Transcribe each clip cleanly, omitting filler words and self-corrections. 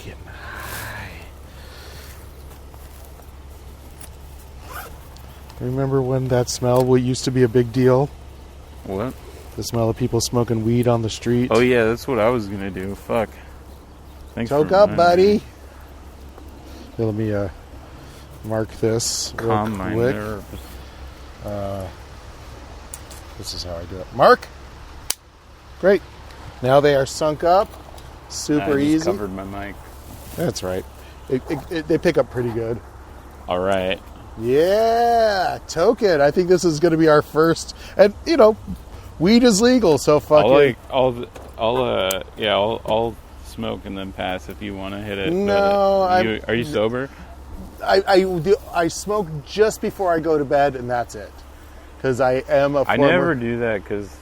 getting high. Remember when that smell used to be a big deal? What? The smell of people smoking weed on the street. Oh yeah, that's what I was gonna do. Fuck. Thanks. Choke up, buddy. Here, let me mark this real Calm my quick. nerves. This is how I do it. Mark. Great. Now they are sunk up. Super I just easy. covered my mic. That's right. They pick up pretty good. All right. Yeah, token. I think this is going to be our first. And you know, weed is legal, so fuck it. I'll smoke and then pass if you want to hit it. No, are you sober? I smoke just before I go to bed, and that's it. Because I am a former... I never do that because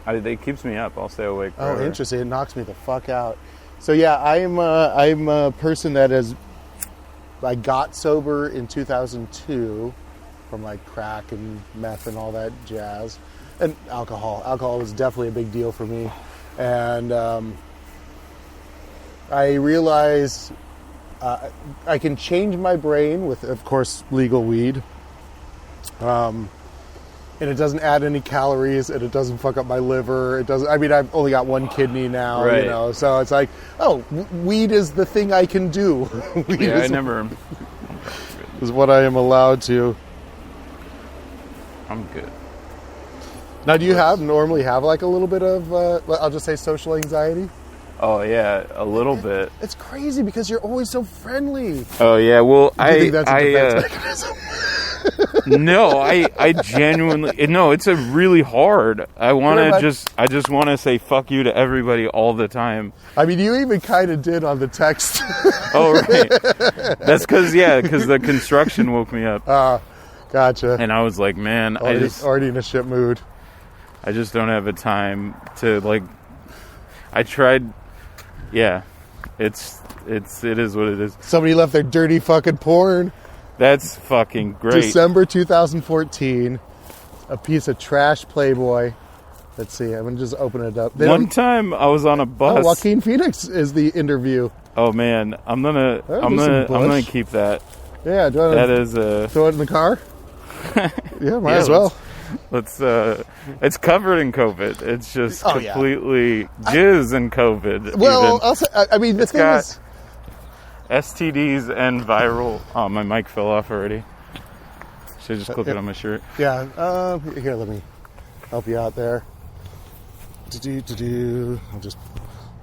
it keeps me up. I'll stay awake forever. Oh, interesting. It knocks me the fuck out. So yeah, I'm a person that I got sober in 2002 from like crack and meth and all that jazz, and alcohol. Alcohol was definitely a big deal for me, and I realized I can change my brain with, of course, legal weed. And it doesn't add any calories, and it doesn't fuck up my liver. It doesn't. I mean, I've only got one kidney now, right. You know. So it's like, oh, weed is the thing I can do. Yeah, I never. Is what I am allowed to. I'm good. Now, do you normally have like a little bit of, I'll just say, social anxiety? Oh yeah, a little bit. It's crazy because you're always so friendly. Oh yeah, well, do you think that's a defense mechanism? No, I genuinely no. It's a really hard. I just want to say fuck you to everybody all the time. I mean, you even kind of did on the text. Oh right, that's because the construction woke me up. Gotcha. And I was like, man, already in a shit mood. I just don't have the time to like. I tried. Yeah, it is what it is. Somebody left their dirty fucking porn. That's fucking great. December 2014, a piece of trash Playboy. Let's see, I'm gonna just open it up. One time I was on a bus. Oh, Joaquin Phoenix is the interview. Oh man, I'm gonna keep that. Yeah, do you want is throw it in the car. Yeah, might as well. Let's it's covered in COVID. It's just completely jizz in COVID. Well, also, I mean, the thing is, STDs and viral. Oh, my mic fell off already. Should I just clip it on my shirt? Yeah. Here, let me help you out there. I'll just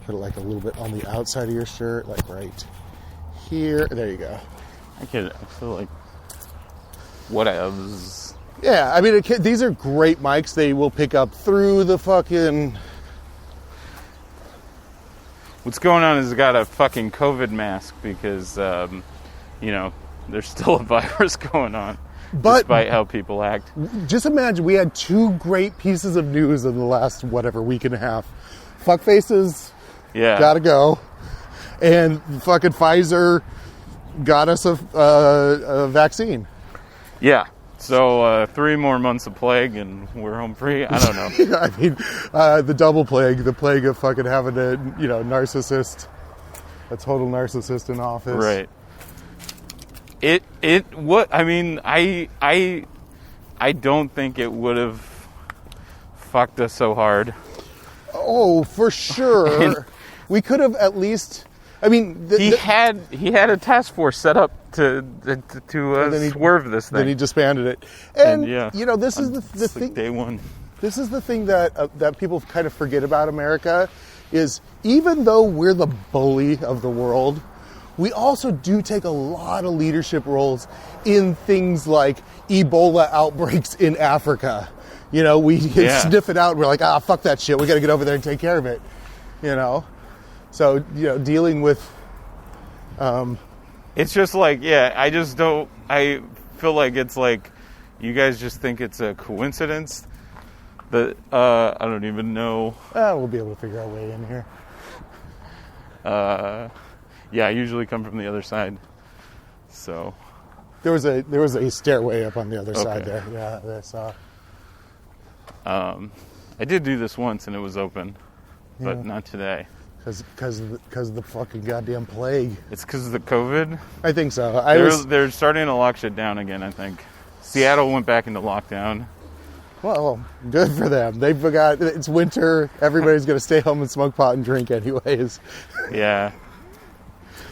put it like a little bit on the outside of your shirt, like right here. There you go. I feel like whatevs. Yeah, I mean, these are great mics. They will pick up through the fucking... What's going on is I got a fucking COVID mask because, there's still a virus going on. But despite how people act. Just imagine, we had two great pieces of news in the last, week and a half. Fuckfaces, gotta go. And fucking Pfizer got us a vaccine. Yeah. So 3 more months of plague and we're home free. I don't know. I mean, the double plague, the plague of fucking having a narcissist, a total narcissist in office. Right. I don't think it would have fucked us so hard. Oh, for sure. We could have at least. I mean, he had a task force set up to swerve this thing. Then he disbanded it, and this is the thing. Like day one. This is the thing that people kind of forget about America, is even though we're the bully of the world, we also do take a lot of leadership roles in things like Ebola outbreaks in Africa. We sniff it out. And we're like, fuck that shit. We got to get over there and take care of it. So, dealing with... it's just like, I feel like it's like, you guys just think it's a coincidence that, I don't even know. We'll be able to figure our way in here. I usually come from the other side, so. There was a stairway up on the other side there. Yeah, I saw. I did do this once and it was open, but not today. Because of the fucking goddamn plague. It's because of the COVID? I think so. They're starting to lock shit down again, I think. Seattle went back into lockdown. Well, good for them. They forgot it's winter. Everybody's going to stay home and smoke pot and drink anyways. Yeah.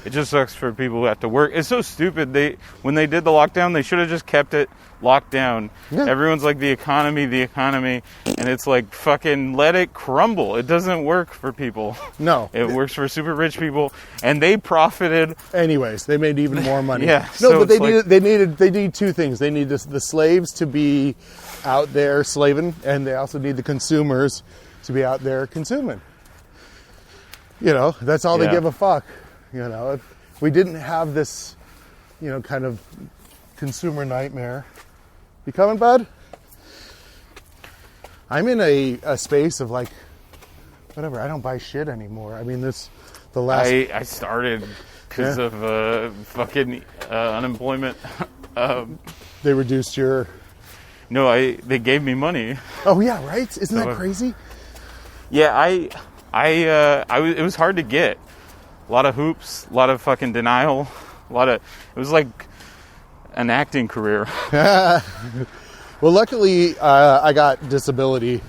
It just sucks for people who have to work. It's so stupid. When they did the lockdown, they should have just kept it locked down. Yeah. Everyone's like, the economy. And it's like, fucking let it crumble. It doesn't work for people. No. It works for super rich people. And they profited. Anyways, they made even more money. Yeah. No, so but they need two things. They need the slaves to be out there slaving, and they also need the consumers to be out there consuming. That's all they give a fuck. If we didn't have this, kind of consumer nightmare. You coming, bud? I'm in a space of like, whatever. I don't buy shit anymore. I mean, the last. I started because of fucking unemployment. They reduced your. No, they gave me money. Oh yeah, right? Isn't that crazy? Yeah, it was hard to get. A lot of hoops, a lot of fucking denial, it was like an acting career. Well, luckily, I got disability,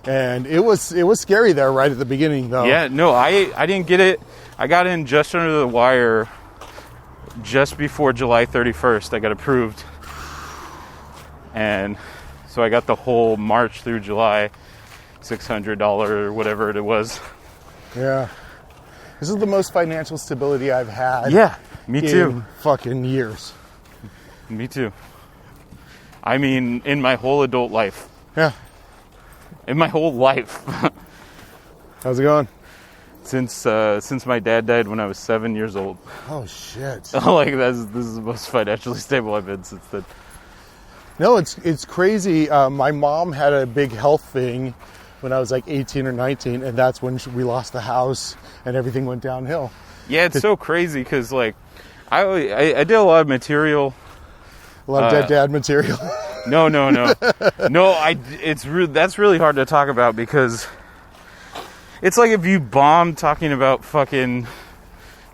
and it was scary there right at the beginning, though. Yeah, no, I didn't get it. I got in just under the wire just before July 31st. I got approved. And so I got the whole March through July, $600 or whatever it was. Yeah. This is the most financial stability I've had. Yeah, me too. In fucking years. Me too. I mean, in my whole adult life. Yeah. In my whole life. How's it going? Since my dad died when I was 7 years old. Oh shit. This is the most financially stable I've been since then. No, it's crazy. My mom had a big health thing when I was like 18 or 19, and that's when we lost the house and everything went downhill. Yeah, it's so crazy because like I did a lot of material. A lot of dead dad material. No. That's really hard to talk about because it's like if you bomb talking about fucking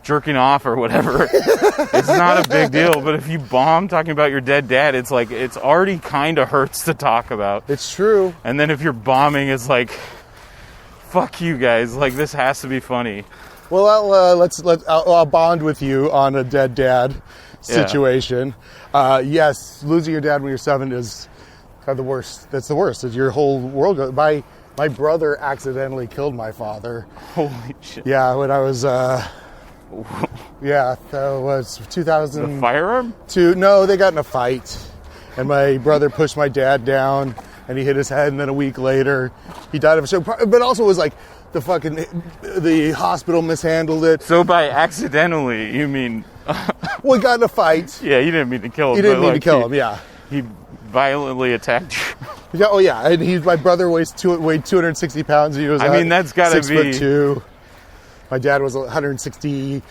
jerking off or whatever, it's not a big deal. But if you bomb talking about your dead dad, it's like it's already kind of hurts to talk about. It's true. And then if you're bombing, it's like, fuck you guys. Like this has to be funny. Well, I'll bond with you on a dead dad situation. Yeah. Yes, losing your dad when you're 7 is the worst. That's the worst. Your whole world goes. My brother accidentally killed my father. Holy shit. Yeah, when I was. Yeah, that was 2000. The firearm? No, they got in a fight, and my brother pushed my dad down, and he hit his head, and then a week later, he died of a stroke. But also, it was like the hospital mishandled it. So by accidentally, you mean? Well, he got in a fight. Yeah, you didn't mean to kill him. You didn't mean to kill him. Yeah. He violently attacked you. Yeah. Oh yeah, and my brother weighed 260 pounds. And he was. I mean, that's got to be 6'2". My dad was 150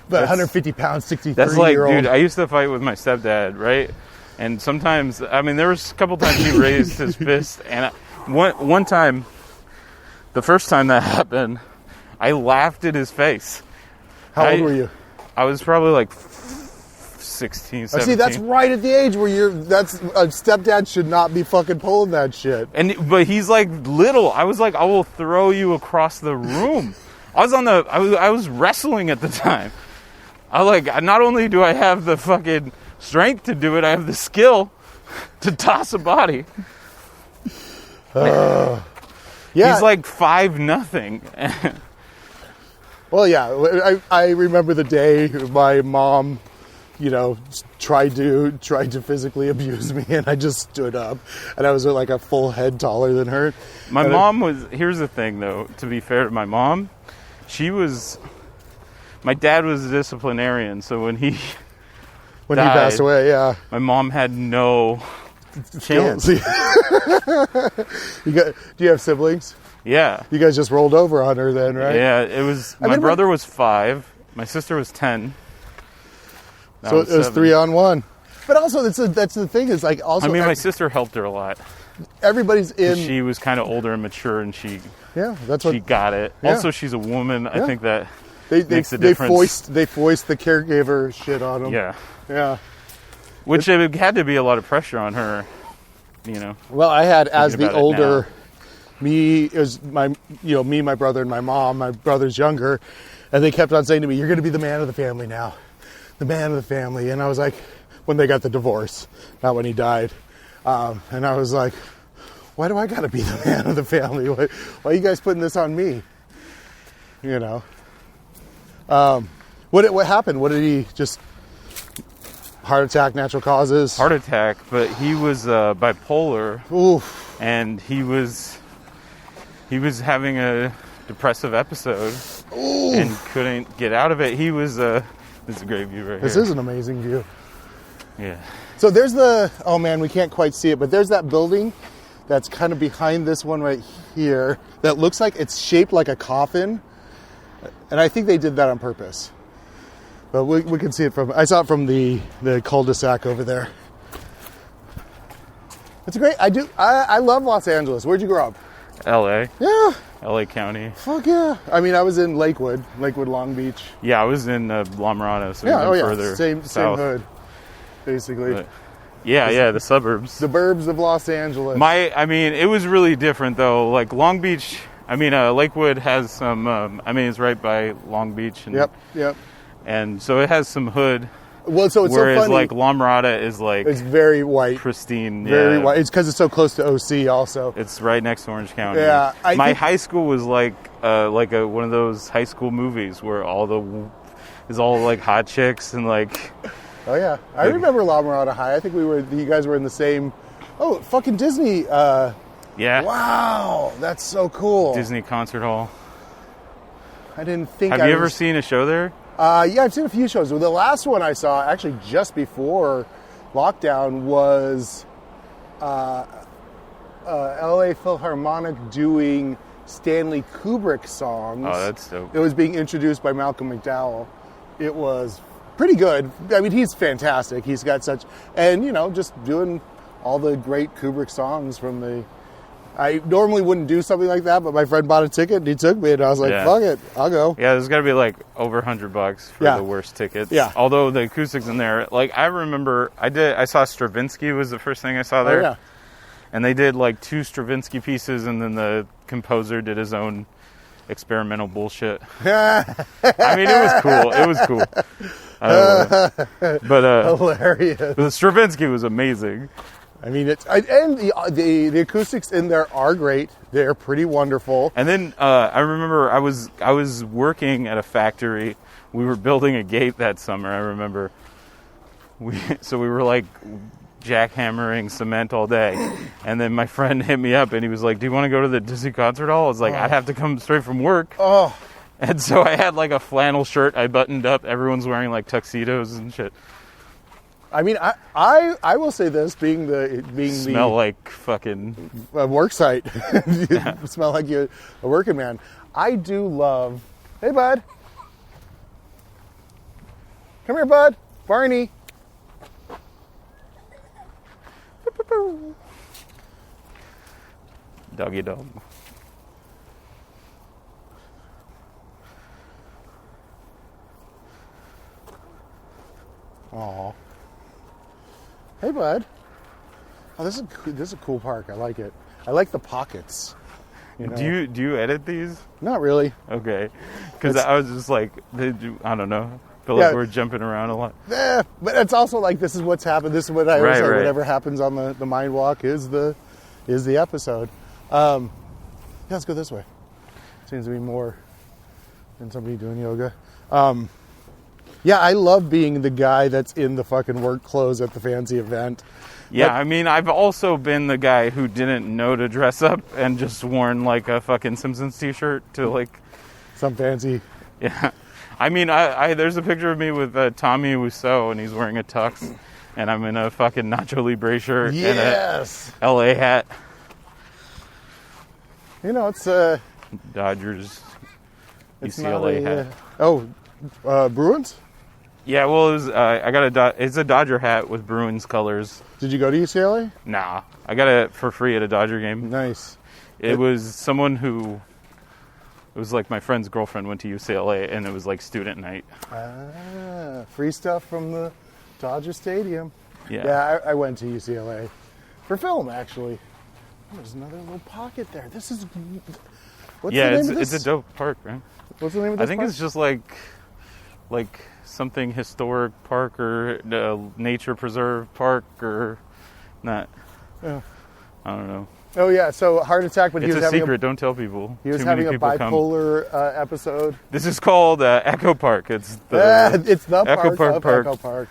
pounds, 63-year-old. That's like, dude, I used to fight with my stepdad, right? And sometimes, I mean, there was a couple times he raised his fist, and one time, the first time that happened, I laughed at his face. How old were you? I was probably like 16, 17. See, that's right at the age where a stepdad should not be fucking pulling that shit. But he's like little. I was like, I will throw you across the room. I was wrestling at the time. I was like, not only do I have the fucking strength to do it, I have the skill to toss a body. Yeah. He's like 5-0. Well, yeah, I remember the day my mom, tried to physically abuse me, and I just stood up, and I was like a full head taller than her. My mom was. Here's the thing, though. To be fair to my mom, my dad was a disciplinarian, so when he died, he passed away, yeah, my mom had no chance. Do you have siblings? Yeah. You guys just rolled over on her then, right? Yeah, it was. My brother was 5. My sister was 10. So it was 3-on-1. But also, that's the thing is like also. I mean, my sister helped her a lot. everybody's in. She was kind of older and mature, and she got it. Yeah. Also, she's a woman. I think that they makes a difference. They foist the caregiver shit on them. Yeah. Which it had to be a lot of pressure on her, Well, I had as the older. Now. Me, my brother, and my mom. My brother's younger, and they kept on saying to me, "You're going to be the man of the family now, the man of the family." And I was like, when they got the divorce, not when he died, and I was like, "Why do I got to be the man of the family? Why are you guys putting this on me?" What happened? What did he just? Heart attack, natural causes. Heart attack, but he was bipolar. Oof. And he was having a depressive episode. Oof. And couldn't get out of it. He was this is a great view right here. This is an amazing view. Yeah. So there's we can't quite see it, but there's that building that's kind of behind this one right here that looks like it's shaped like a coffin. And I think they did that on purpose. But we can see it I saw it from the cul-de-sac over there. It's great. I love Los Angeles. Where'd you grow up? LA. Yeah. LA County. Fuck yeah. I mean, I was in Lakewood, Long Beach. Yeah, I was in La Mirada, so further Same south. hood, basically. But, the suburbs. The burbs of Los Angeles. It was really different, though. Like, Long Beach, Lakewood has some, it's right by Long Beach. And, Yep. And so it has some hood. Well, so it's whereas, so funny. like, La Mirada is, like... It's very white. Pristine, Very white. It's because it's so close to OC, also. It's right next to Orange County. Yeah. My high school was like one of those high school movies where it's all, like, hot chicks and, like... Oh, yeah. I remember La Mirada High. I think you guys were in the same... Oh, fucking Disney. Yeah. Wow. That's so cool. Disney Concert Hall. I didn't think Have you ever seen a show there? Yeah, I've seen a few shows. The last one I saw, actually just before lockdown, was LA Philharmonic doing Stanley Kubrick songs. Oh, that's dope. It was being introduced by Malcolm McDowell. It was pretty good. I mean, he's fantastic. He's got just doing all the great Kubrick songs from the... I normally wouldn't do something like that, but my friend bought a ticket and he took me, and I was like, fuck it, I'll go. Yeah, there's got to be like over $100 for the worst tickets. Yeah. Although the acoustics in there, like, I remember I saw Stravinsky was the first thing I saw there. Oh, yeah. And they did like 2 Stravinsky pieces, and then the composer did his own experimental bullshit. I mean, it was cool. Hilarious. The Stravinsky was amazing. I mean, the acoustics in there are great. They're pretty wonderful. And then I remember I was working at a factory. We were building a gate that summer. I remember we were like jackhammering cement all day, and then my friend hit me up and he was like, "Do you want to go to the Disney Concert Hall?" I was like, "I'd have to come straight from work." Oh. And so I had like a flannel shirt I buttoned up. Everyone's wearing like tuxedos and shit. I mean, I will say this, being smell like fucking work site, smell like you're a working man. I do love. Hey, bud, come here, bud, Barney. Doggy dog. Aw. Hey, bud. Oh, this is a cool park. I like it. I like the pockets. You know? Do you edit these? Not really. Okay, because I was just like, I don't know. I feel like we're jumping around a lot. Yeah, but it's also like, this is what's happened. This is what I always say. Right. Whatever happens on the Mind Walk is the episode. Let's go this way. Seems to be more than somebody doing yoga. Yeah, I love being the guy that's in the fucking work clothes at the fancy event. Yeah, I mean, I've also been the guy who didn't know to dress up and just worn like a fucking Simpsons t-shirt to like... Some fancy... Yeah. I mean, I there's a picture of me with Tommy Wiseau, and he's wearing a tux, and I'm in a fucking Nacho Libre shirt and a LA hat. You know, it's... Dodgers UCLA hat. Bruins? Yeah, well, it was, I got it's a Dodger hat with Bruins colors. Did you go to UCLA? Nah, I got it for free at a Dodger game. Nice. It was someone who, it was like my friend's girlfriend went to UCLA, and it was like student night. Free stuff from the Dodger Stadium. Yeah. Yeah, I went to UCLA for film, actually. Oh, there's another little pocket there. This is... What's the name of this? It's a dope park, right? What's the name of this I think park? it's just like something historic park or nature preserve park or not. Yeah. I don't know. Oh, yeah, so heart attack, but It's a secret. Don't tell people. He was Too many having a people come. bipolar episode. This is called Echo Park. It's the Echo Park. Echo Park.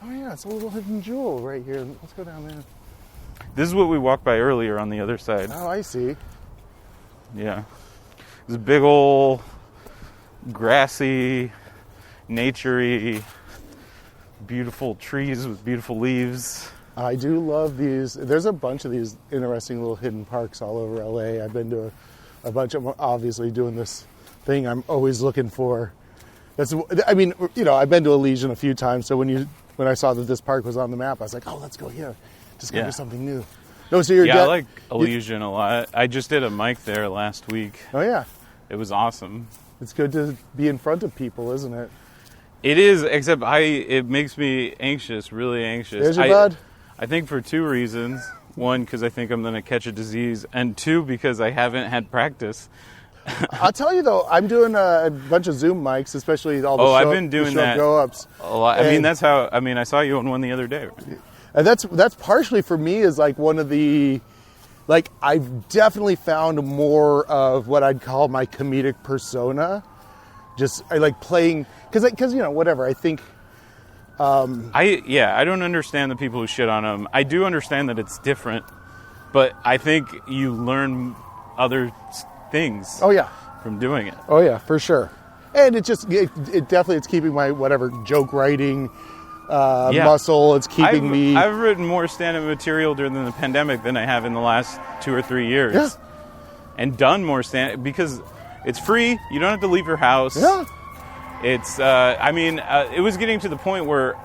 Oh, yeah, it's a little hidden jewel right here. Let's go down there. This is what we walked by earlier on the other side. Oh, I see. Yeah. It's a big old grassy, naturey, beautiful trees with beautiful leaves. I do love these. There's a bunch of these interesting little hidden parks all over LA. I've been to a bunch of them, obviously doing this thing I'm always looking for. I mean, you know, I've been to Elysian a few times, so when I saw that this park was on the map, I was like, oh, let's go here. Discover something new. No, so I like Elysian a lot. I just did a mic there last week. Oh, yeah. It was awesome. It's good to be in front of people, isn't it? It is, except it makes me anxious, really anxious. There's your bud. I think for two reasons. One, because I think I'm going to catch a disease. And two, because I haven't had practice. I'll tell you, though, I'm doing a bunch of Zoom mics, especially all the I've been doing that go-ups. A lot. I mean, I saw you on one the other day. And that's partially for me is like one of the... Like, I've definitely found more of what I'd call my comedic persona. I like playing... Because, you know, whatever, I think... I don't understand the people who shit on them. I do understand that it's different, but I think you learn other things. Oh, yeah. From doing it. Oh, yeah, for sure. And it definitely, it's keeping my, whatever, joke writing muscle. It's keeping me... I've written more stand-up material during the pandemic than I have in the last 2 or 3 years. Yeah. And done more because it's free. You don't have to leave your house. Yeah. It's, it was getting to the point where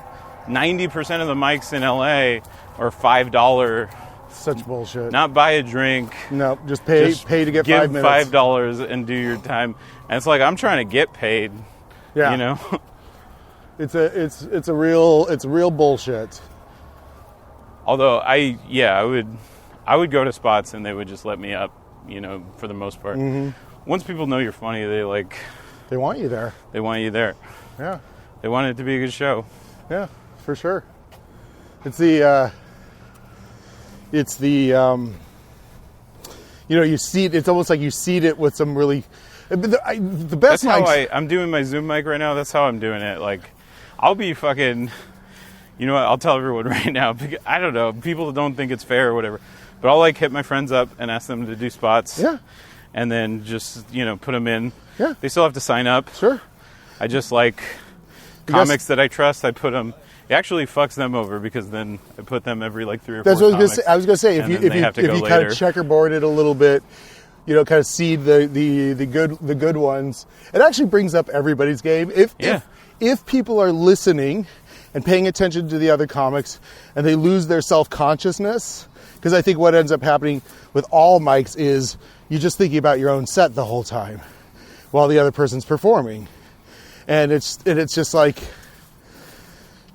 90% of the mics in LA are $5. Such bullshit. Not buy a drink. No, just pay to get 5 minutes. Give $5 and do your time. And it's like, I'm trying to get paid. Yeah. You know? It's a real bullshit. Although I would go to spots and they would just let me up, you know, for the most part. Mm-hmm. Once people know you're funny, they want you there. They want you there. Yeah. They want it to be a good show. Yeah, for sure. It's the you know, you see it, it's almost like you seed it with some really, the best That's how mics. I'm doing my Zoom mic right now. That's how I'm doing it. Like, I'll be fucking, you know what, I'll tell everyone right now, because, I don't know, people don't think it's fair or whatever, but I'll like hit my friends up and ask them to do spots. Yeah. And then just, you know, put them in. Yeah. They still have to sign up. Sure. I just like comics that I trust. I put them. It actually fucks them over because then I put them every like 3 or 4 That's what comics. I was gonna say. If you kind of checkerboard it a little bit, you know, kind of seed the good ones, it actually brings up everybody's game. If people are listening and paying attention to the other comics and they lose their self-consciousness, because I think what ends up happening with all mics is you're just thinking about your own set the whole time while the other person's performing. And it's just like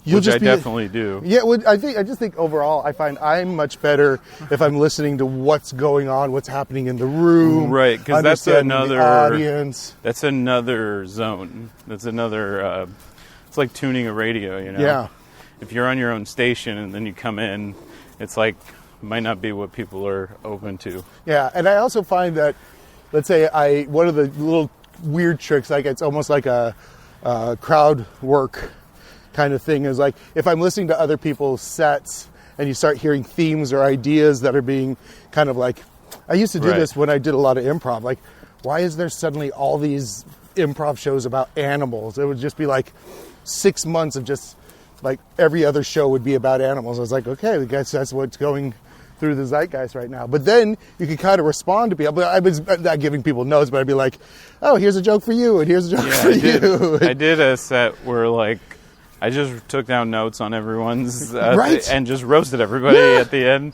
Which I definitely do. Yeah, I just think overall I find I'm much better if I'm listening to what's going on, what's happening in the room. Right, because that's another audience. That's another zone. That's another it's like tuning a radio, you know. Yeah. If you're on your own station and then you come in, it's like might not be what people are open to. Yeah, and I also find that, let's say one of the little weird tricks, like it's almost like a crowd work kind of thing, is like if I'm listening to other people's sets and you start hearing themes or ideas that are being kind of like, I used to do this when I did a lot of improv, like why is there suddenly all these improv shows about animals? It would just be like 6 months of just like every other show would be about animals. I was like, okay, I guess that's what's going through the zeitgeist right now. But then you can kind of respond to people. But I was not giving people notes, but I'd be like, "Oh, here's a joke for you, and here's a joke for you." I did a set where like I just took down notes on everyone's Right. and just roasted everybody at the end.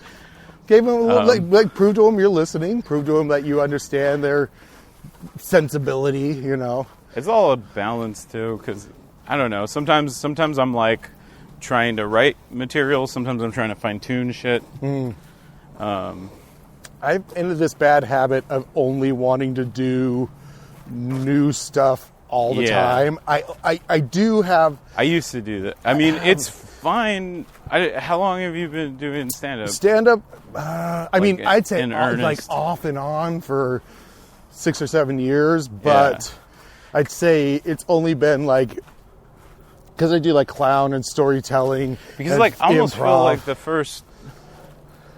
Gave them a little, like prove to them you're listening. Prove to them that you understand their sensibility. You know. It's all a balance too, because I don't know. Sometimes I'm like trying to write material. Sometimes I'm trying to fine tune shit. I've ended this bad habit of only wanting to do new stuff all the time. I do have. I used to do that. I mean, it's fine. How long have you been doing stand up? Stand up. I mean, I'd say like earnest. off and on for 6 or 7 years, but I'd say it's only been like because I do like clown and storytelling. Because and like I almost improv. feel like the first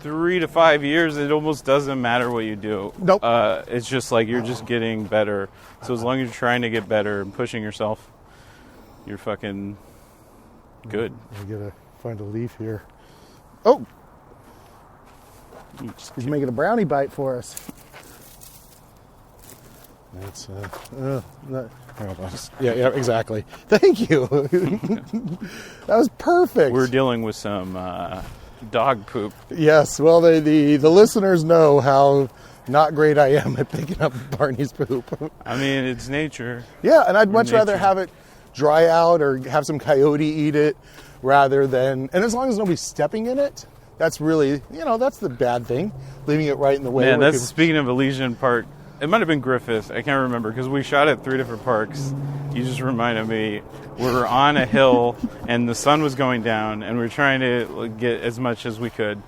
3 to 5 years, it almost doesn't matter what you do. Nope. It's just like you're just getting better. So as long as you're trying to get better and pushing yourself, you're fucking good. I gotta find a leaf here. Oh, he's making a brownie bite for us. That's yeah, exactly. Thank you. That was perfect. We're dealing with some dog poop. Yes, well, the listeners know how not great I am at picking up Barney's poop. I mean, it's nature. Yeah, and I'd much rather nature. have it dry out or have some coyote eat it rather than, and as long as nobody's stepping in it, that's really, that's the bad thing, leaving it right in the way. Man, where that's speaking of Elysian Park. It might have been Griffith. I can't remember because we shot at 3 different parks. You just reminded me. We were on a hill and the sun was going down and we were trying to get as much as we could.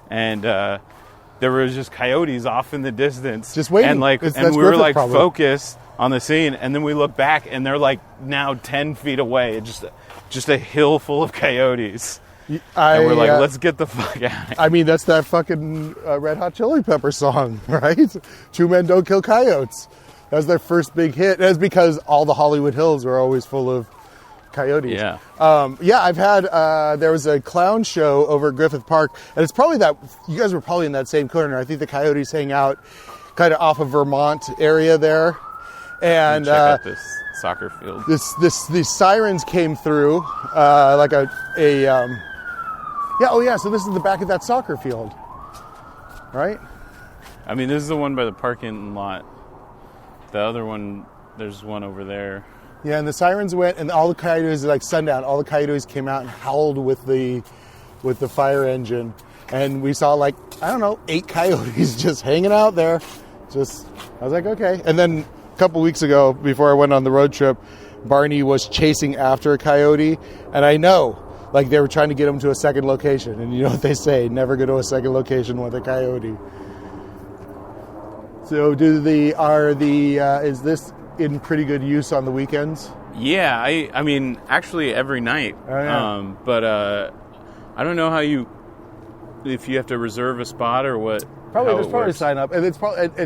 And there was just coyotes off in the distance. Just waiting. And That's we were Griffith like probably. focused on the scene. And then we look back and they're like now 10 feet away. Just a hill full of coyotes. And we're like, let's get the fuck out. I mean, that's that fucking Red Hot Chili Pepper song, right? 2 Men Don't Kill Coyotes. That was their first big hit. That's because all the Hollywood hills were always full of coyotes. Yeah. I've had, there was a clown show over at Griffith Park, and it's probably that, you guys were probably in that same corner. I think the coyotes hang out kind of off of Vermont area there. And Check out this soccer field. these sirens came through, like so this is the back of that soccer field, right? I mean, this is the one by the parking lot. The other one, there's one over there. Yeah, and the sirens went, and all the coyotes, like sundown, all the coyotes came out and howled with the fire engine, and we saw 8 coyotes just hanging out there. I was like, okay. And then a couple weeks ago, before I went on the road trip, Barney was chasing after a coyote, and I know, they were trying to get him to a second location, and you know what they say, never go to a second location with a coyote. So is this in pretty good use on the weekends? Yeah, I mean, actually every night. Oh, yeah. But I don't know if you have to reserve a spot or what. There's probably a sign up, and it's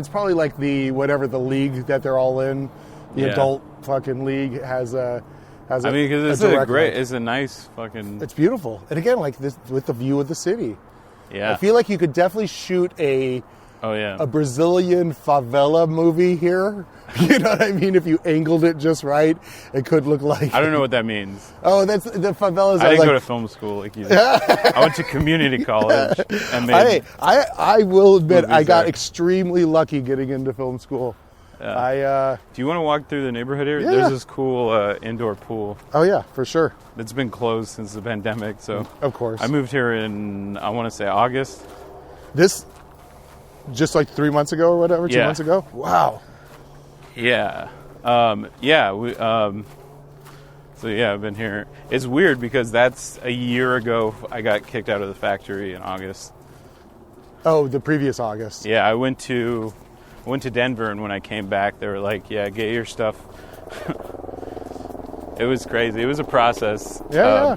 probably like the league that they're all in. The adult fucking league has a. I mean, because it's a nice fucking. It's beautiful, and again, like this with the view of the city. Yeah. I feel like you could definitely shoot a Brazilian favela movie here. You know what I mean? If you angled it just right, it could look like. I don't know what that means. Oh, that's the favelas. I didn't go to film school like you did. I went to community college and made. I will admit I got there. extremely lucky getting into film school. Do you want to walk through the neighborhood here? Yeah. There's this cool indoor pool. Oh yeah, for sure. It's been closed since the pandemic, so of course. I moved here in I want to say August. This just like 3 months ago or whatever, 2 Yeah. months ago. Wow. Yeah. We so yeah, I've been here. It's weird because that's a year ago I got kicked out of the factory in August. Oh, the previous August. Yeah, I went to Denver, and when I came back, they were like, "Yeah, get your stuff." It was crazy. It was a process. Yeah.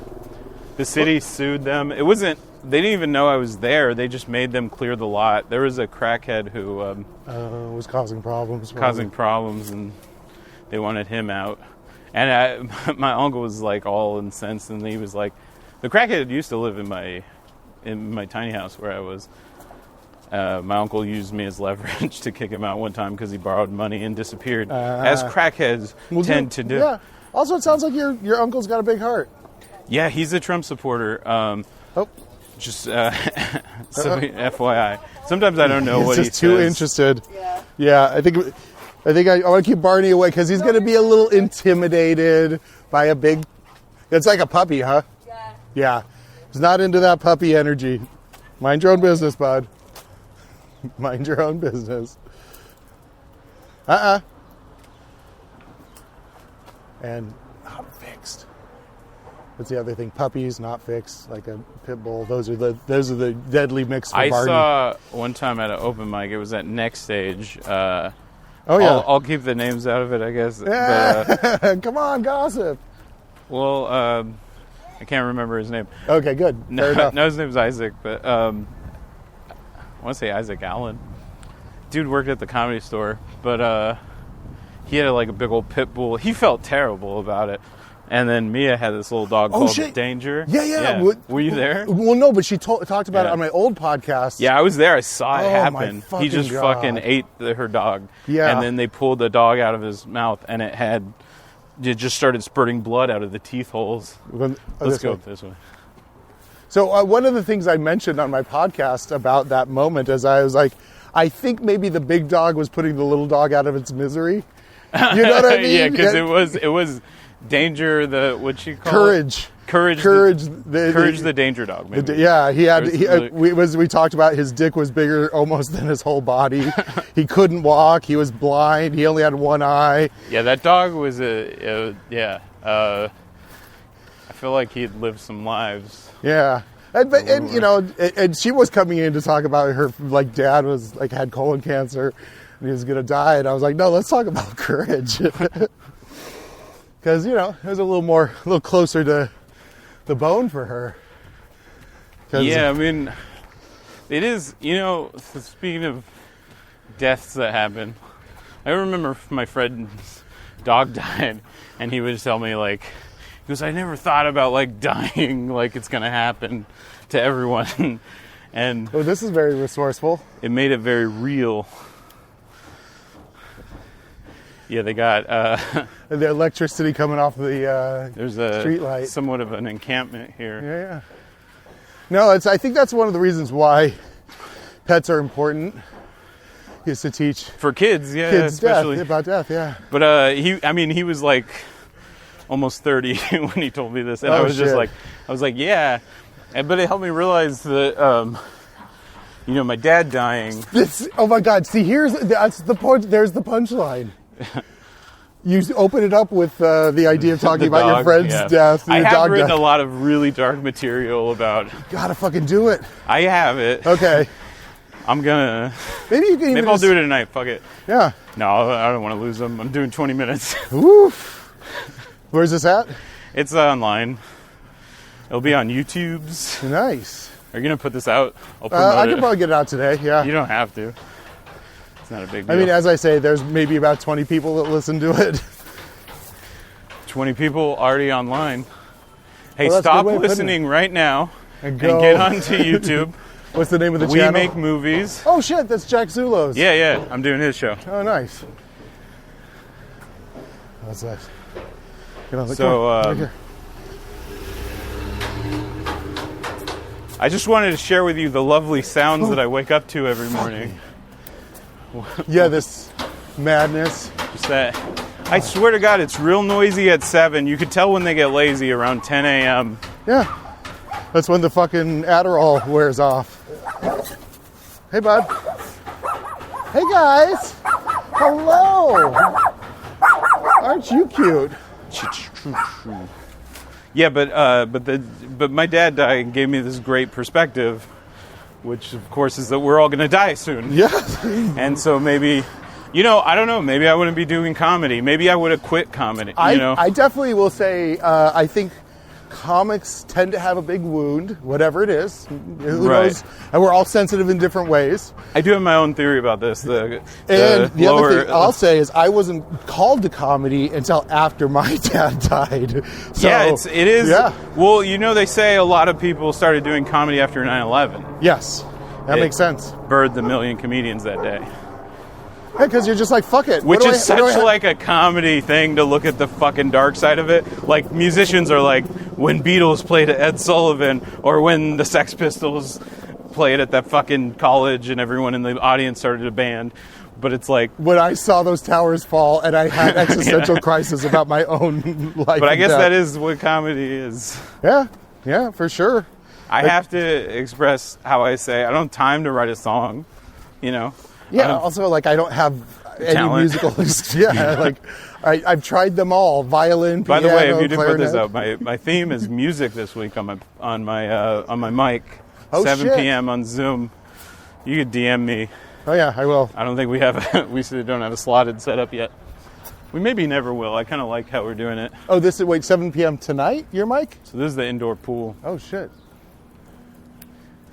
The city sued them. It wasn't. They didn't even know I was there. They just made them clear the lot. There was a crackhead who was causing problems. And they wanted him out. And my uncle was like all incensed, and he was like, "The crackhead used to live in my tiny house where I was." My uncle used me as leverage to kick him out one time because he borrowed money and disappeared, as crackheads tend to do. Yeah. Also, it sounds like your uncle's got a big heart. Yeah, he's a Trump supporter. Just FYI. Sometimes I don't know what he says. He's just too interested. Yeah, I think I want to keep Barney away because he's going to be a little intimidated by a big... It's like a puppy, huh? Yeah. He's not into that puppy energy. Mind your own business, bud. Mind your own business. And not fixed. What's the other thing? Puppies, not fixed, like a pit bull. Those are the deadly mix for Barney. I saw one time at an open mic. It was at Next Stage. I'll keep the names out of it, I guess. Yeah. But, come on, gossip. Well, I can't remember his name. Okay, good. Fair enough. No, his name's Isaac, but I want to say Isaac Allen. Dude worked at the Comedy Store, but he had like a big old pit bull. He felt terrible about it. And then Mia had this little dog called Danger. Yeah. Were you there? Well, no, but she talked about it on my old podcast. Yeah, I was there. I saw it happen. He just God. fucking ate her dog. Yeah. And then they pulled the dog out of his mouth, and it just started spurting blood out of the teeth holes. Let's go this way. So one of the things I mentioned on my podcast about that moment is I was like, I think maybe the big dog was putting the little dog out of its misery. You know what I mean? Yeah, because it was Danger, what'd she call Courage. it? Courage, the danger dog. Maybe. We talked about his dick was bigger almost than his whole body. He couldn't walk. He was blind. He only had one eye. Yeah, that dog was I feel like he'd lived some lives. Yeah. And she was coming in to talk about her, like, dad was like had colon cancer and he was going to die. And I was like, no, let's talk about courage. Because, it was a little closer to the bone for her. Yeah, I mean, it is, speaking of deaths that happen, I remember my friend's dog died, and he would just tell me, like, he goes, I never thought about, like, dying like it's going to happen to everyone. And this is very resourceful. It made it very real. Yeah, they got... the electricity coming off the there's a street light. Somewhat of an encampment here. Yeah. No, I think that's one of the reasons why pets are important, is to teach... For kids, especially. About death, yeah. But he was like almost 30 when he told me this. And I was like, yeah. But it helped me realize that... my dad dying... Oh my God, see, that's the point. There's the punchline. You open it up with the idea of talking about your friend's death. I have written a lot of really dark material about... You gotta fucking do it. I have it. Okay. I'm gonna... Maybe I'll do it tonight. Fuck it. Yeah. No, I don't want to lose them. I'm doing 20 minutes. Woof. Where's this at? It's online. It'll be on YouTube's. Nice. Are you gonna put this out? I'll promote I can probably get it out today, yeah. You don't have to. It's not a big deal. I mean, as I say, there's maybe about 20 people that listen to it. 20 people already online. Hey, stop listening right now and get onto YouTube. What's the name of the channel? We Make Movies. Oh, shit, that's Jack Zulo's. Yeah, I'm doing his show. Oh, nice. What's that? Get on the right here. I just wanted to share with you the lovely sounds that I wake up to every morning. Yeah, this madness. Just that. I swear to God, it's real noisy at 7. You could tell when they get lazy around 10 a.m. Yeah. That's when the fucking Adderall wears off. Hey, bud. Hey, guys. Hello. Aren't you cute? Yeah, but my dad died and gave me this great perspective, which of course is that we're all going to die soon. Yeah. And so maybe, I don't know, maybe I wouldn't be doing comedy. Maybe I would have quit comedy. I definitely will say, I think comics tend to have a big wound, whatever it is. Who knows? And we're all sensitive in different ways. I do have my own theory about this. The other thing I'll say is I wasn't called to comedy until after my dad died. So, yeah, it is. Yeah. Well, they say a lot of people started doing comedy after 9/11. Yes. That makes sense. Birthed a million comedians that day. Yeah, because you're just like, fuck it. Which is such like a comedy thing to look at the fucking dark side of it. Like, musicians are like, when Beatles played at Ed Sullivan, or when the Sex Pistols played at that fucking college and everyone in the audience started a band. But it's like... When I saw those towers fall and I had existential crisis about my own life. But I guess that is what comedy is. Yeah, for sure. I have to express how I say, I don't have time to write a song, you know? Yeah, also, like, I don't have any talent. musical... Yeah, like, I've tried them all. Violin, piano, By the way, if you didn't put clarinet. this out, my theme is music this week on my mic. Oh, 7 shit. p.m. on Zoom. You could DM me. Oh, yeah, I will. I don't think we have we still don't have a slotted setup yet. We maybe never will. I kind of like how we're doing it. Oh, this is, wait, 7 p.m. tonight, your mic? So this is the indoor pool. Oh, shit.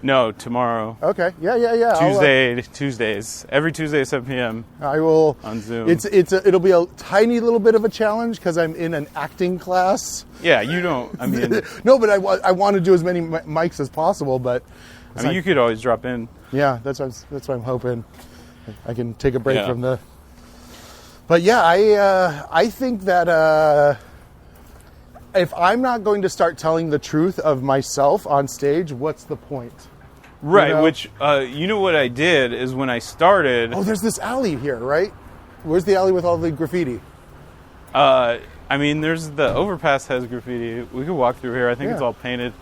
No, tomorrow. Okay, yeah. Tuesdays. Every Tuesday at 7 p.m. I will... on Zoom. It'll be a tiny little bit of a challenge because I'm in an acting class. Yeah, you don't... I mean... No, but I want to do as many mics as possible, but... I mean, you could always drop in. Yeah, that's what I'm hoping. I can take a break Yeah. from the... But yeah, I think that if I'm not going to start telling the truth of myself on stage, what's the point? Right, You know? which, you know what I did is when I started... Oh, there's this alley here, right? Where's the alley with all the graffiti? I mean, there's the overpass has graffiti. We could walk through here. I think Yeah. it's all painted.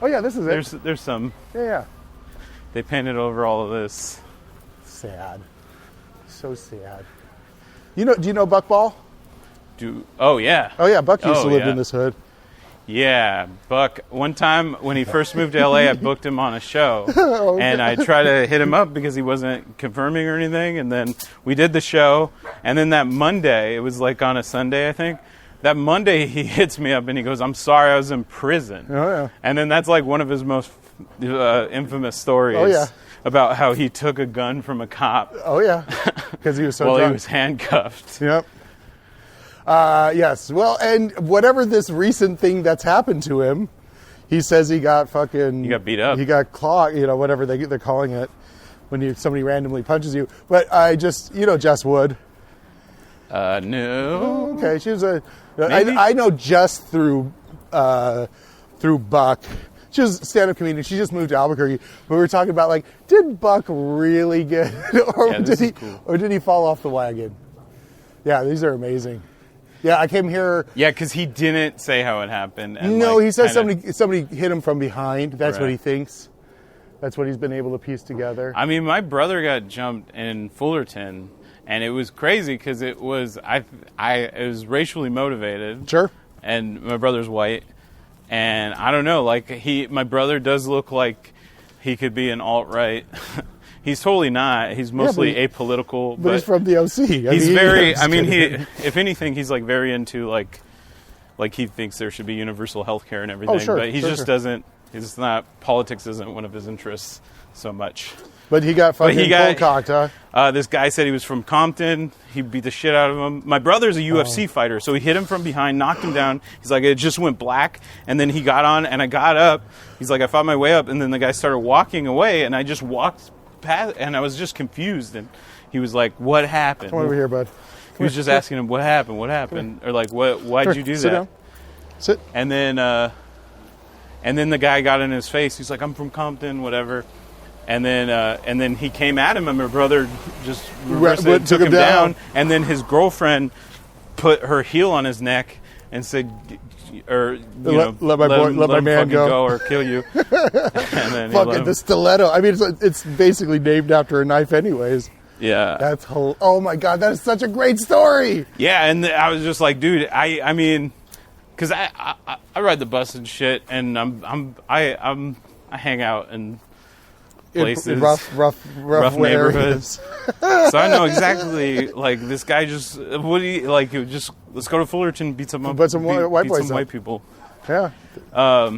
Oh yeah, this is it. There's some. Yeah. They painted over all of this. Sad. So sad. Do you know Buckball? Oh yeah. Oh yeah, Buck used Oh, to live yeah. in this hood. Yeah, Buck. One time when he first moved to LA, I booked him on a show, Okay. and I tried to hit him up because he wasn't confirming or anything. And then we did the show, and then that Monday, it was like on a Sunday, I think. That Monday, he hits me up and he goes, "I'm sorry, I was in prison." Oh yeah. And then that's like one of his most infamous stories. Oh, yeah. About how he took a gun from a cop Oh yeah. Because he was so while drunk. he was handcuffed. Yep. Yes. Well, and whatever this recent thing that's happened to him, he says he got fucking... He got beat up. He got clawed, whatever they're calling it, when somebody randomly punches you. But I just, Jess Wood. No. Okay, she was Maybe. I know Jess through Buck. She was a stand-up comedian. She just moved to Albuquerque. But we were talking about, like, did Buck really get... or, Yeah, this did he, is cool. or did he fall off the wagon? Yeah, these are amazing. Yeah, I came here... Yeah, because he didn't say how it happened. And No, like, he says kinda- somebody hit him from behind. That's what Right. he thinks. That's what he's been able to piece together. I mean, my brother got jumped in Fullerton, and it was crazy because it was it was racially motivated. Sure. And my brother's white, and I don't know. Like my brother does look like he could be an alt-right. He's totally not. He's mostly apolitical. But he's from the OC. He's very. I mean, if anything, he's like very into like he thinks there should be universal health care and everything. sure, but he sure, just sure. doesn't. He's not. Politics isn't one of his interests so much. But he got fucking cold cocked, huh? This guy said he was from Compton. He beat the shit out of him. My brother's a UFC fighter, so he hit him from behind, knocked him down. He's like, it just went black. And then he got on, and I got up. He's like, I fought my way up. And then the guy started walking away, and I just walked past, and I was just confused. And he was like, what happened? Come on over here, bud. He was just asking him, what happened? Or like, why'd you do Sit that? down. Sit. And then the guy got in his face. He's like, I'm from Compton, whatever. And then he came at him, and my brother just reversed it, took him down. And then his girlfriend put her heel on his neck and said, let my him man fucking go. or kill you. And then he let Fucking him- the stiletto. I mean, it's basically named after a knife, anyways. Yeah. That's oh my god, that is such a great story. Yeah, and I was just like, dude, I mean, because I ride the bus and shit, and I hang out in places, In rough neighborhoods. areas. So I know exactly, like, this guy just, let's go to Fullerton and beat some white boys some up. white people. Yeah. I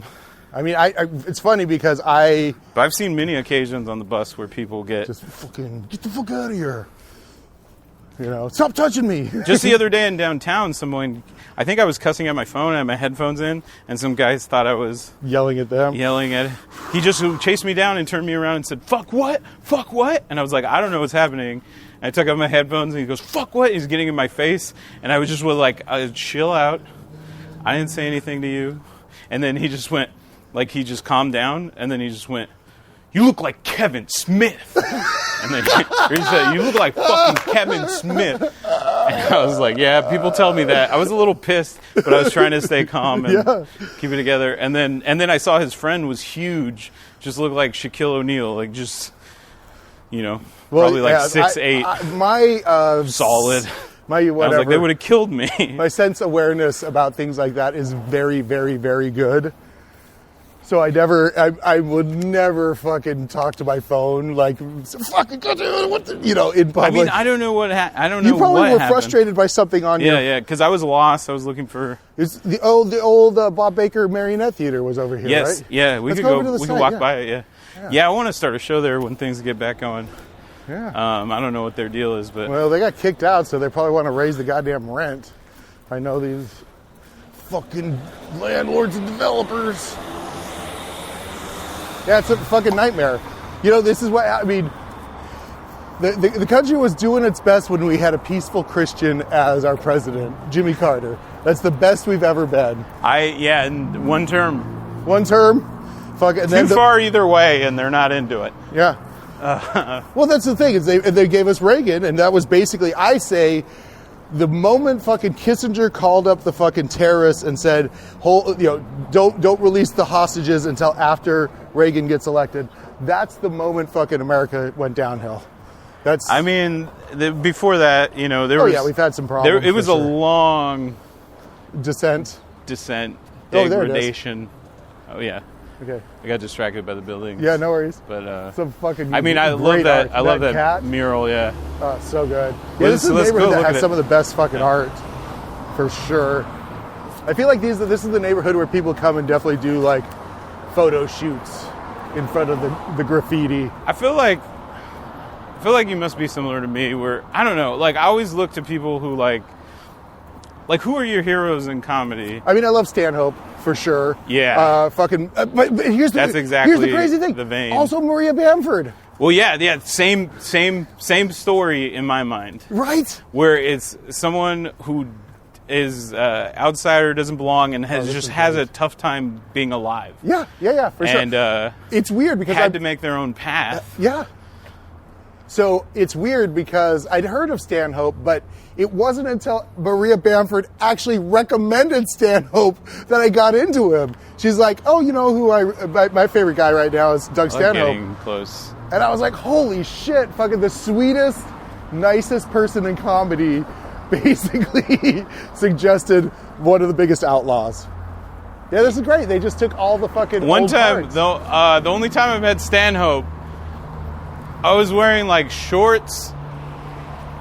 mean, it's funny because But I've seen many occasions on the bus where people get... just fucking get the fuck out of here. You know, stop touching me. Just the other day in downtown, I think I was cussing at my phone, I had my headphones in, and some guys thought I was yelling at them. He just chased me down and turned me around and said, fuck what? Fuck what? And I was like, I don't know what's happening. And I took out my headphones and he goes, fuck what? He's getting in my face. And I was just like, chill out. I didn't say anything to you. And then he just went, like, he just calmed down, and then he just went, you look like Kevin Smith. And then he said, you look like fucking Kevin Smith. And I was like, yeah, people tell me that. I was a little pissed, but I was trying to stay calm and keep it together. And then I saw his friend was huge, just looked like Shaquille O'Neal, like just, you know, probably like 6'8". My solid. My whatever. I was like, they would have killed me. My sense awareness about things like that is very, very, very good. So I would never fucking talk to my phone like fucking you know, in public. I mean, I don't know what I don't know. You probably what were happened. frustrated by something on your. Yeah, because I was lost. I was looking for. It's the old Bob Baker Marionette Theater was over here, yes, right? yeah, we Let's could go over to the we site, could walk by it. Yeah, I want to start a show there when things get back going. Yeah. I don't know what their deal is, but well, they got kicked out, so they probably want to raise the goddamn rent. I know these fucking landlords and developers. Yeah, it's a fucking nightmare. You know, this is what I mean. The country was doing its best when we had a peaceful Christian as our president, Jimmy Carter. That's the best we've ever been. And one term. One term. Fuck it. Too far either way, and they're not into it. Yeah. Well, that's the thing is they gave us Reagan, and that was basically, I say, the moment fucking Kissinger called up the fucking terrorists and said, don't release the hostages until after Reagan gets elected. That's the moment fucking America went downhill. Before that, you know, we've had some problems. It was a long descent, degradation. Oh yeah. Okay. I got distracted by the buildings. Yeah, no worries. But some fucking. I love that. I love that cat mural. Yeah. Oh, so good. Yeah, this is a neighborhood that has some of the best fucking art, for sure. I feel like this is the neighborhood where people come and definitely do like photo shoots in front of the graffiti. I feel like you must be similar to me, where I don't know. Like I always look to people who like who are your heroes in comedy? I mean, I love Stanhope for sure. Yeah. But here's the crazy thing. The vein. Also, Maria Bamford. Well, yeah. Same story in my mind. Right. Where it's someone who is outsider, doesn't belong, and has a tough time being alive. Yeah, for sure. And it's weird because had to make their own path. Yeah. So it's weird because I'd heard of Stanhope, but it wasn't until Maria Bamford actually recommended Stanhope that I got into him. She's like, oh, you know who my favorite guy right now is Doug Stanhope. Getting close. And I was like, holy shit, fucking the sweetest, nicest person in comedy basically suggested one of the biggest outlaws. Yeah, this is great. They just took all the fucking one old time, parts. though, the only time I've had Stanhope, I was wearing like shorts,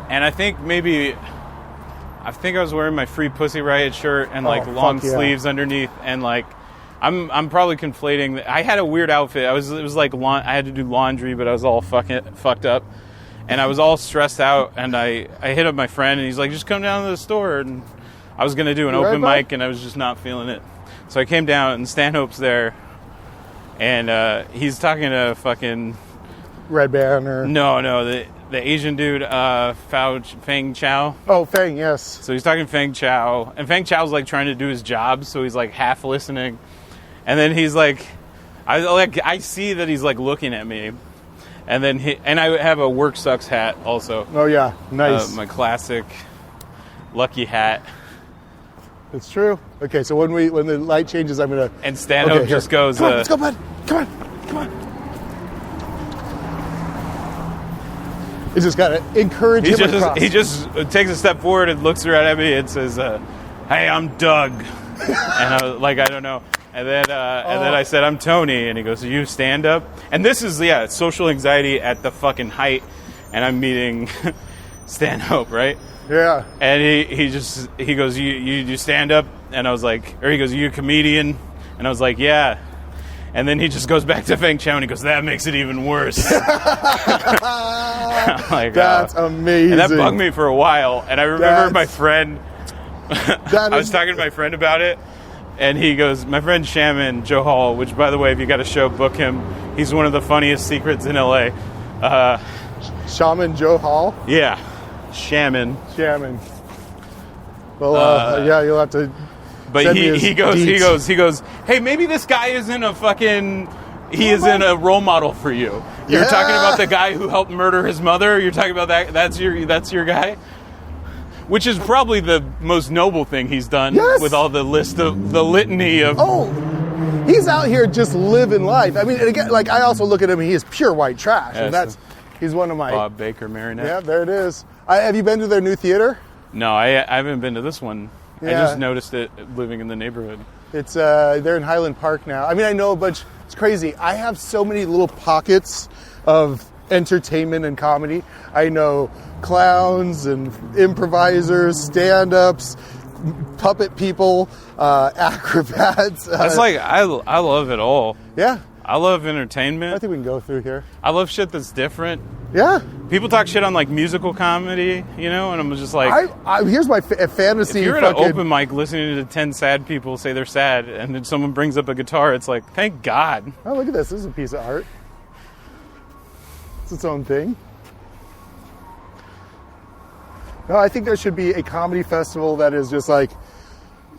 and I think I was wearing my Free Pussy Riot shirt and like long sleeves underneath, and like I'm probably conflating. I had a weird outfit. It was like I had to do laundry, but I was all fucked up, and I was all stressed out. And I hit up my friend, and he's like, "Just come down to the store." And I was gonna do an open mic, and I was just not feeling it. So I came down, and Stanhope's there, and he's talking to fucking Red Banner. No, the Asian dude, Feng Chao. Oh, Feng, yes. So he's talking to Feng Chao, and Feng Chao's like trying to do his job, so he's like half listening, and then he's like, I see that he's like looking at me, and then I have a Work Sucks hat also. Oh yeah, nice. My classic lucky hat. It's true. Okay, so when the light changes, I'm gonna. And Stanhope just goes. Come on, let's go, bud. Come on. You just gotta encourage him across. He just takes a step forward and looks right at me and says, "Hey, I'm Doug," and I was like, "I don't know." And then I said, "I'm Tony," and he goes, "You stand up?" And this is social anxiety at the fucking height, and I'm meeting Stanhope, right? Yeah. And he goes, you stand up, and I was like, or he goes, "Are you a comedian?" And I was like, "Yeah." And then he just goes back to Feng Chao and he goes, that makes it even worse. Like, that's amazing. And that bugged me for a while. And I remember my friend, I was talking to my friend about it. And he goes, my friend Shaman Joe Hall, which, by the way, if you got a show, book him. He's one of the funniest secrets in L.A. Shaman Joe Hall? Yeah. Shaman. Well, yeah, you'll have to. But he goes, hey, maybe this guy isn't a fucking, he isn't a role model for you. You're talking about the guy who helped murder his mother. You're talking about that's your guy. Which is probably the most noble thing he's done with all the litany of. Oh, he's out here just living life. I mean, and again, like I also look at him, he is pure white trash, and he's one of my Bob Baker marionette. Yeah, there it is. Have you been to their new theater? No, I haven't been to this one. Yeah. I just noticed it living in the neighborhood. It's they're in Highland Park now. I mean, I know a bunch. It's crazy. I have so many little pockets of entertainment and comedy. I know clowns and improvisers, stand-ups, puppet people, acrobats. That's like I love it all. Yeah, I love entertainment. I think we can go through here. I love shit that's different. Yeah, people talk shit on like musical comedy, you know, and I'm just like, here's my fantasy. If you're at an open mic listening to 10 sad people say they're sad, and then someone brings up a guitar, it's like, thank God. Oh, look at this! This is a piece of art. It's its own thing. No, I think there should be a comedy festival that is just like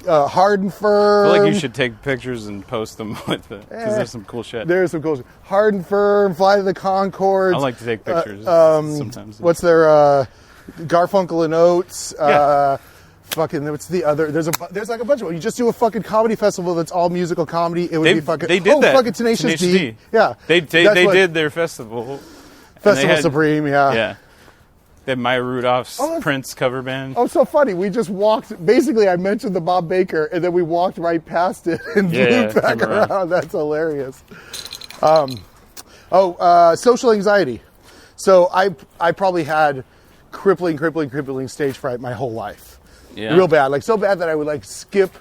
hard and firm. I feel like you should take pictures and post them with it, because there's some cool shit. There's some cool shit. Hard and firm, Fly to the Conchords. I like to take pictures sometimes. What's their Garfunkel and Oates? Fucking, what's the other? There's like a bunch of them. You just do a fucking comedy festival that's all musical comedy. It would be fucking. They did that. Fucking Tenacious D. Yeah, they did their festival. Festival Supreme. Yeah. Yeah. They had Maya Rudolph's Prince cover band. Oh, so funny. We just walked. Basically, I mentioned the Bob Baker, and then we walked right past it and flew back around. That's hilarious. Social anxiety. So I probably had crippling stage fright my whole life. Yeah. Real bad. Like so bad that I would like skip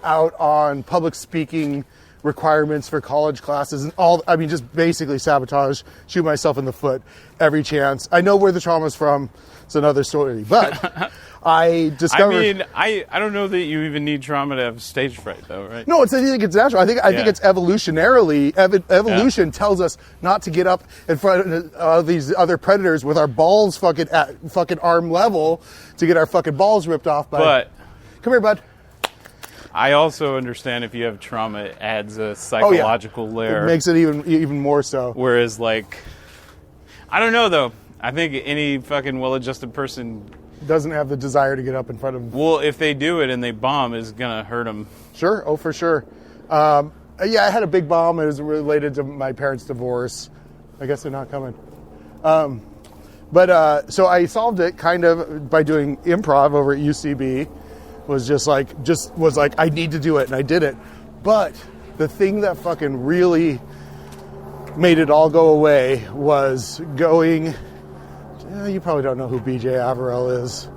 out on public speaking requirements for college classes and all. I mean, just basically sabotage, shoot myself in the foot every chance. I know where the trauma's from. It's another story, but I discovered. I mean, I don't know that you even need trauma to have stage fright, though, right? No, I think it's natural. I think it's evolutionarily. Evolution tells us not to get up in front of these other predators with our balls fucking at fucking arm level to get our fucking balls ripped off by. But come here, bud. I also understand if you have trauma, it adds a psychological layer. It makes it even more so. Whereas, like, I don't know, though. I think any fucking well-adjusted person doesn't have the desire to get up in front of. Well, if they do it and they bomb, it's gonna hurt them. Sure. Oh, for sure. I had a big bomb. It was related to my parents' divorce. I guess they're not coming. So I solved it kind of by doing improv over at UCB. Was like I need to do it, and I did it. But the thing that fucking really made it all go away was going. You probably don't know who BJ Averell is.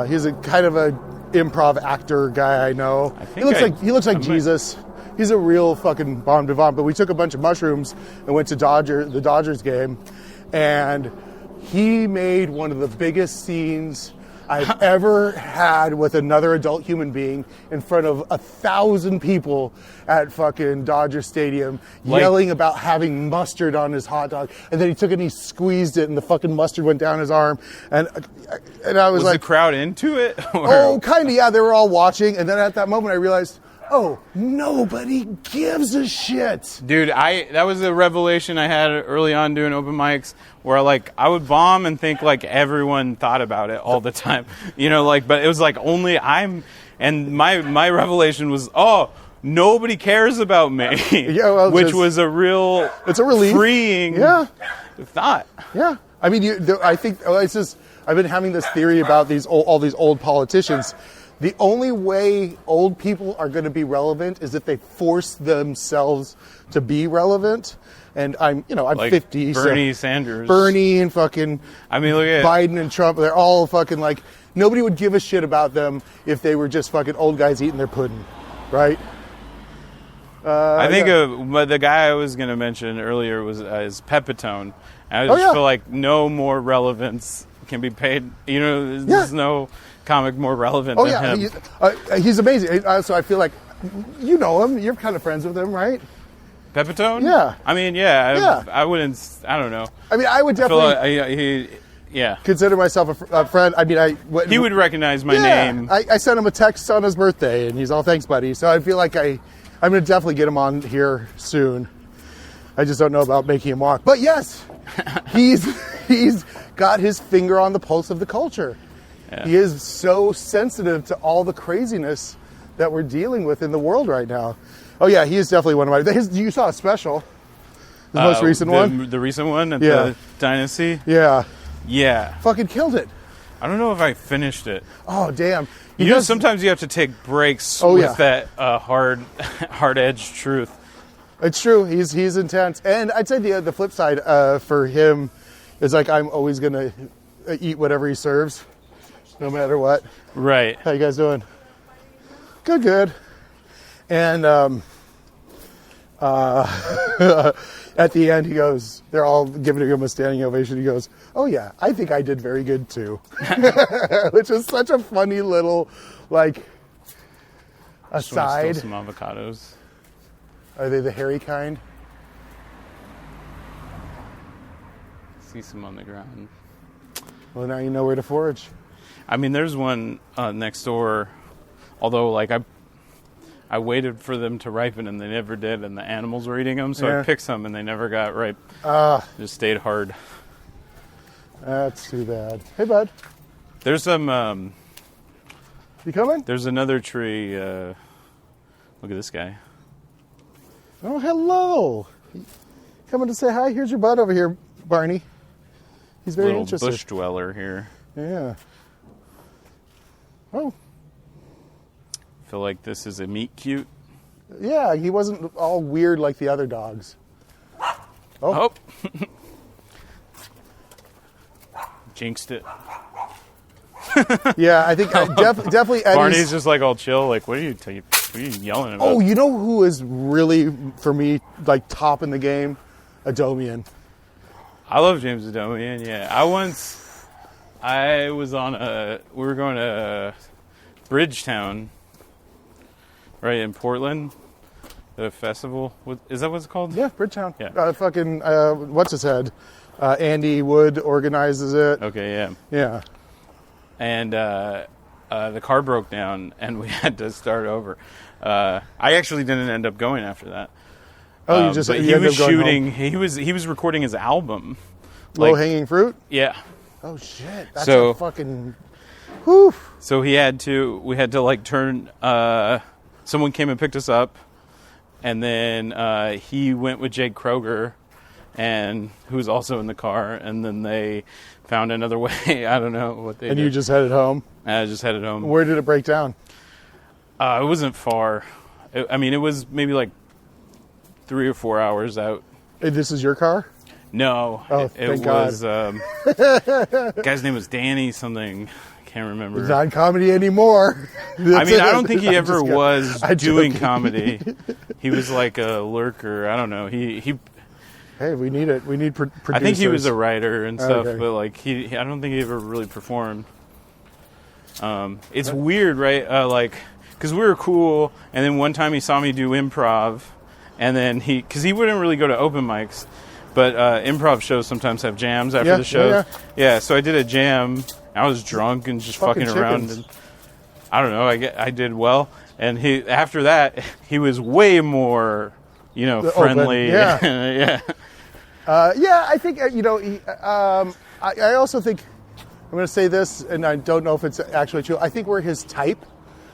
He's a kind of a improv actor guy I know. He looks like Jesus. He's a real fucking bon vivant. But we took a bunch of mushrooms and went to the Dodgers game, and he made one of the biggest scenes I've ever had with another adult human being in front of 1,000 people at fucking Dodger Stadium, yelling about having mustard on his hot dog. And then he took it and he squeezed it, and the fucking mustard went down his arm. And I was like, the crowd into it? Oh, kind of, yeah. They were all watching. And then at that moment I realized, oh, nobody gives a shit. Dude, that was a revelation I had early on doing open mics, where like I would bomb and think like everyone thought about it all the time. You know, like, but it was like only and my revelation was, oh, nobody cares about me. Yeah, well, which was it's a relief. Freeing thought. Yeah. I mean, I think it's just, I've been having this theory about all these old politicians. The only way old people are going to be relevant is if they force themselves to be relevant. And I'm like 50. Bernie Sanders. Bernie and fucking look at Biden and Trump. They're all fucking like, nobody would give a shit about them if they were just fucking old guys eating their pudding. Right? I think yeah. the guy I was going to mention earlier was is Pepitone. I just yeah. feel like no more relevance can be paid. You know, there's no comic more relevant than him. He's amazing. So I feel like you know him. You're kind of friends with him, right? Pepitone? Yeah. I mean, yeah. I wouldn't. I don't know. I mean, I would definitely consider myself a friend. I mean, he would recognize my name. I sent him a text on his birthday, and he's all, "Thanks, buddy." So I feel like I'm going to definitely get him on here soon. I just don't know about making him walk. But yes, he's got his finger on the pulse of the culture. Yeah. He is so sensitive to all the craziness that we're dealing with in the world right now. Oh yeah, he is definitely one of my. You saw a special, the most recent one. The recent one at the Dynasty. Yeah. Yeah. Fucking killed it. I don't know if I finished it. Oh damn. You know, sometimes you have to take breaks with that hard-edged truth. It's true. He's intense, and I'd say the flip side for him is like I'm always gonna eat whatever he serves, no matter what. Right. How you guys doing? Good. And at the end, he goes, they're all giving him a standing ovation. He goes, "Oh yeah, I think I did very good too," which is such a funny little aside. Just some avocados. Are they the hairy kind? See some on the ground. Well, now you know where to forage. I mean, there's one next door. Although, I waited for them to ripen and they never did, and the animals were eating them. So I picked some and they never got ripe. Just stayed hard. That's too bad. Hey, bud. There's some. You coming? There's another tree. Look at this guy. Oh, hello. Coming to say hi? Here's your bud over here, Barney. He's very interested. Little bush dweller here. Yeah. Oh. Feel like this is a meet cute. Yeah, he wasn't all weird like the other dogs. Oh. Jinxed it. Yeah, I think definitely Eddie's... Barney's just all chill. What are you yelling about? Oh, you know who is really, for me, top in the game? Adomian. I love James Adomian, yeah. We were going to Bridgetown, right, in Portland, the festival. Is that what it's called? Yeah, Bridgetown. Yeah. What's his head? Andy Wood organizes it. Okay, yeah. Yeah. And the car broke down, and we had to start over. I actually didn't end up going after that. Oh, but he was shooting. He was recording his album. Low hanging fruit. Yeah. Oh shit! That's a fucking. Whew. So we had to turn. Someone came and picked us up, and then he went with Jake Kroger, and who was also in the car, and then they found another way. I don't know what they did. And you just headed home? I just headed home. Where did it break down? It wasn't far. It was maybe 3 or 4 hours out. This is your car? No. Oh, thank God. Guy's name was Danny something. I can't remember. He's not comedy anymor. I don't think he ever was doing comedy. He was like a lurker. I don't know. He Hey, we need it. We need producers. I think he was a writer and stuff, okay. But I don't think he ever really performed. It's weird, right? Because we were cool, and then one time he saw me do improv, and then because he wouldn't really go to open mics, but improv shows sometimes have jams after the show. Yeah, so I did a jam. I was drunk and just fucking around, and I don't know. I did well, and after that he was way more, friendly. Yeah. Yeah. I think I also think I'm going to say this, and I don't know if it's actually true. I think we're his type.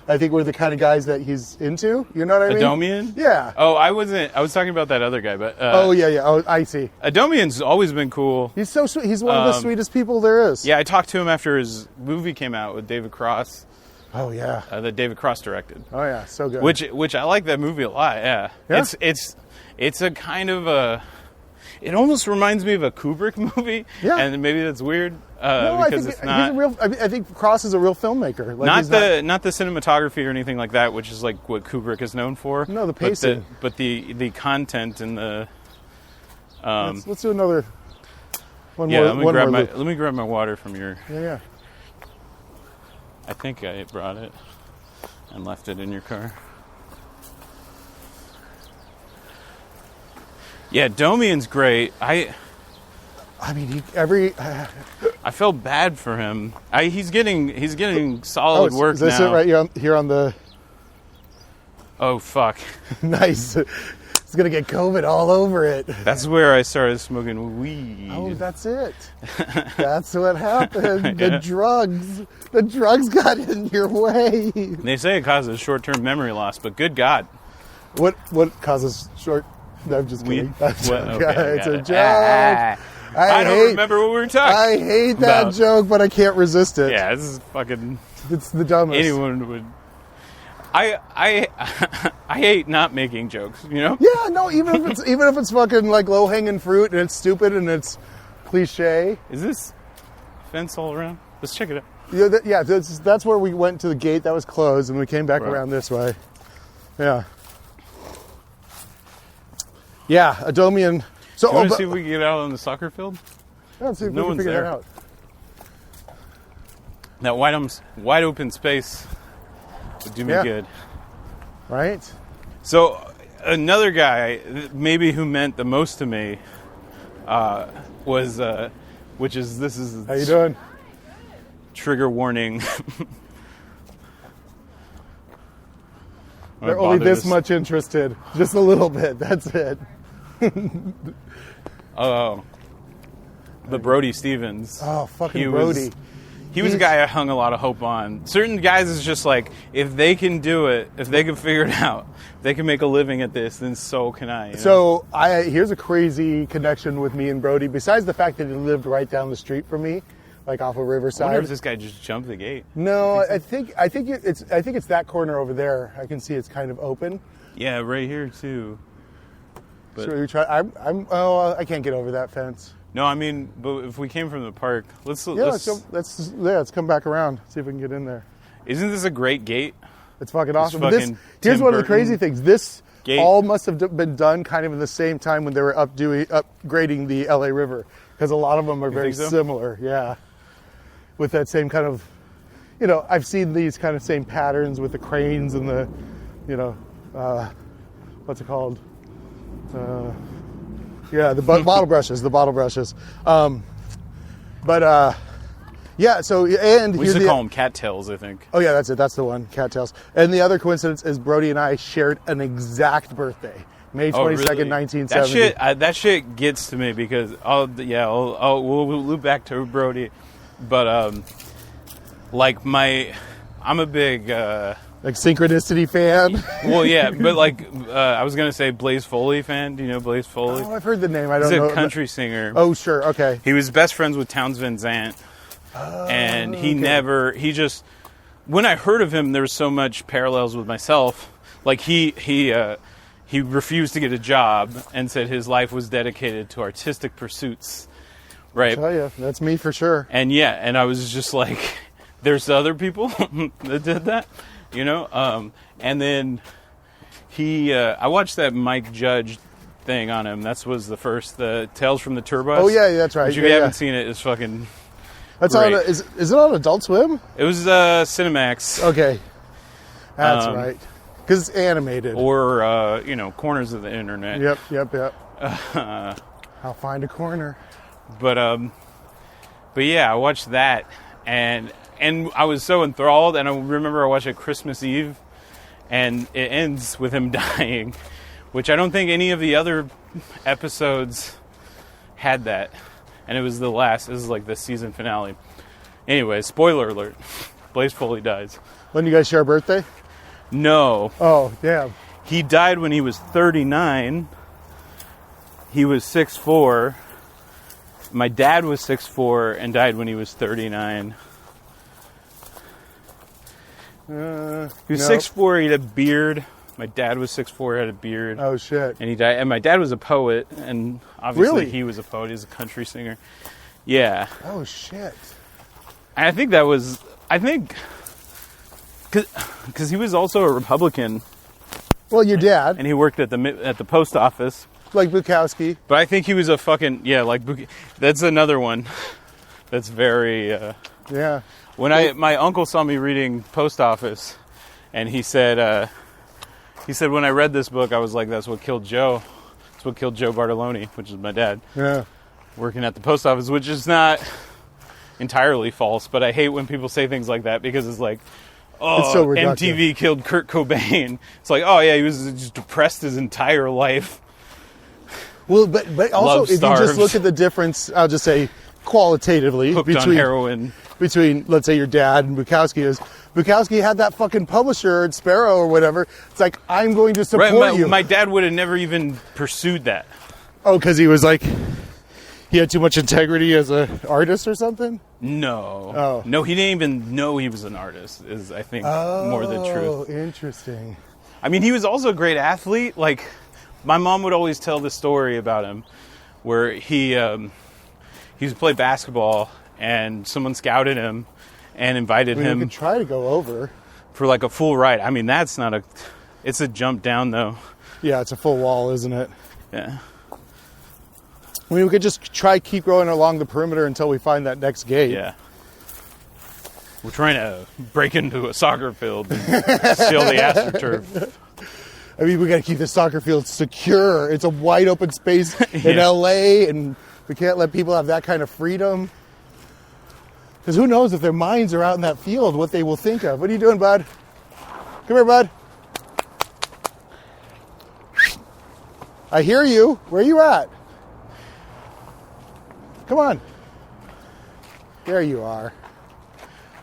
I think we're the kind of guys that he's into. You know what I mean? Adomian? Yeah. Oh, I wasn't. I was talking about that other guy, but. Oh yeah. Oh, I see. Adomian's always been cool. He's so sweet. He's one of the sweetest people there is. Yeah, I talked to him after his movie came out with David Cross. Oh yeah. That David Cross directed. Oh yeah, so good. Which I like that movie a lot. Yeah. It's a kind of a. It almost reminds me of a Kubrick movie. Yeah. And maybe that's weird No, because it's not. He's a real. I think Cross is a real filmmaker. Like, Not the cinematography or anything like that, which is like what Kubrick is known for. No, the pacing. But the content and the. Let's do another. One Yeah, more. let me grab my water from your. Yeah. I think I brought it and left it in your car. Yeah, Domian's great. I mean, I felt bad for him. He's getting solid work is this now. it right here on the? Oh fuck! Nice. It's gonna get COVID all over it. That's where I started smoking weed. Oh, that's it. That's what happened. The drugs got in your way. They say it causes short-term memory loss, but good God, What causes short? No, I'm just kidding. weed. That's What? Okay, it's a got joke. it. I don't remember what we were talking. I hate that about. joke, but I can't resist it. Yeah, this is fucking. It's the dumbest. Anyone would. I hate not making jokes. You know. Yeah, no. Even if it's fucking like low hanging fruit and it's stupid and it's cliche. Is this fence all around? Let's check it out. That's where we went to the gate that was closed, and we came back around this way. Yeah. Yeah, Adomian. So, You want to see if we can get out on the soccer field? Let's see if No we can one's figure there. that out. That wide open space would do me good. Right? So another guy, maybe who meant the most to me, was this is How you doing? trigger warning. They're only this much interested. Just a little bit. That's it. Oh, the Brody Stevens. Oh, fucking Brody. He was a guy I hung a lot of hope on. Certain guys is just like, if they can do it, if they can figure it out, if they can make a living at this, then so can I. You know? So here's a crazy connection with me and Brody. Besides the fact that he lived right down the street from me, like off of I Riverside. wonder if this guy just jumped the gate. No, I think it's that corner over there. I can see it's kind of open. Yeah, right here too. But So you try. I can't get over that fence. no, I mean, but if we came from the park, let's Let's come back around. See if we can get in there. Isn't this a great gate? It's fucking awesome. But fucking here's Tim one of the Burton crazy things. This gate. all must have been done kind of in the same time when they were upgrading the LA River, because a lot of them are very think so? similar. Yeah, with that same kind of, I've seen these kind of same patterns with the cranes and the, what's it called? The bottle brushes. The bottle brushes. Yeah. So and We used to call them cattails, I think. Oh yeah, that's it. That's the one, cattails. And the other coincidence is Brody and I shared an exact birthday, May 22nd, 1970. That shit gets to me because we'll loop back to Brody, but I'm a big like synchronicity fan. well, yeah, but I was gonna say Blaze Foley fan. Do you know Blaze Foley? Oh, I've heard the name. I don't He's know. a country singer. Oh, sure. Okay. He was best friends with Townes Van Zandt. And when I heard of him, there was so much parallels with myself. Like he refused to get a job and said his life was dedicated to artistic pursuits. Right. I tell you, that's me for sure. And and I was just like, there's other people that did that, and then I watched that Mike Judge thing on him. That was the Tales from the Tour Bus. Oh yeah, that's right. Which if you haven't seen it, it's fucking That's great. is it on Adult Swim? It was Cinemax. Okay, that's right. Because it's animated. Or corners of the internet. Yep. I'll find a corner. But yeah, I watched that and I was so enthralled. And I remember I watched it Christmas Eve, and it ends with him dying, which I don't think any of the other episodes had that. And it was the last. This is like the season finale. Anyway, spoiler alert: Blaze Foley dies. When you guys share a birthday? No. Oh, damn. He died when he was 39. He was 6'4". My dad was 6'4" and died when he was 39. He was 6'4". He had a beard, My dad was 6'4", had a beard. Oh shit! And he died. And my dad was a poet, and obviously Really? he was a poet. He was a country singer. Yeah. Oh shit! And I think that was, because he was also a Republican, Well, your dad, and he worked at the post office. like Bukowski. But I think he was a fucking, that's another one that's very, Yeah. when my uncle saw me reading Post Office, and he said when I read this book, I was like, that's what killed Joe. That's what killed Joe Bartolone, which is my dad, Yeah. working at the post office, which is not entirely false, but I hate when people say things like that because it's like, oh, It's so reductive. MTV killed Kurt Cobain. It's like, oh yeah, he was just depressed his entire life. Well, but also, Love if you just starves. look at the difference, I'll just say qualitatively Hooked on heroin. between, let's say, your dad and Bukowski is, Bukowski had that fucking publisher at Sparrow or whatever. It's like, I'm going to support you. My dad would have never even pursued that. Oh, because he was like, he had too much integrity as an artist or something? No. Oh. No, he didn't even know he was an artist, is I think more the truth. Oh, interesting. I mean, he was also a great athlete. Like, my mom would always tell the story about him where he used to play basketball and someone scouted him and invited We him could try to go over. for like a full ride. I mean, it's a jump down though. Yeah, it's a full wall, isn't it? Yeah. I mean, we could just keep going along the perimeter until we find that next gate. Yeah. We're trying to break into a soccer field and steal the AstroTurf. I mean, we got to keep the soccer field secure. It's a wide open space in Yeah. LA, and we can't let people have that kind of freedom. Because who knows if their minds are out in that field, what they will think of. What are you doing, bud? Come here, bud. I hear you. Where are you at? Come on. There you are.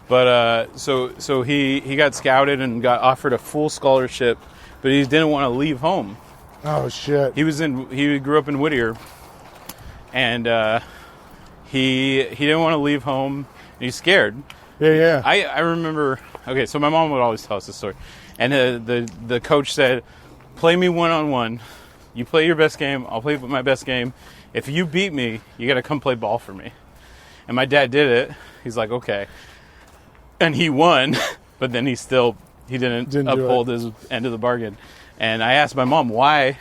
But so he got scouted and got offered a full scholarship, but he didn't want to leave home. Oh, shit. He grew up in Whittier, and he didn't want to leave home. And he's scared. Yeah. I remember. Okay, so my mom would always tell us this story, and the coach said, "Play me 1-on-1. You play your best game. I'll play my best game. If you beat me, you got to come play ball for me." And my dad did it. He's like, okay, and he won, but then he didn't uphold his end of the bargain. And I asked my mom why,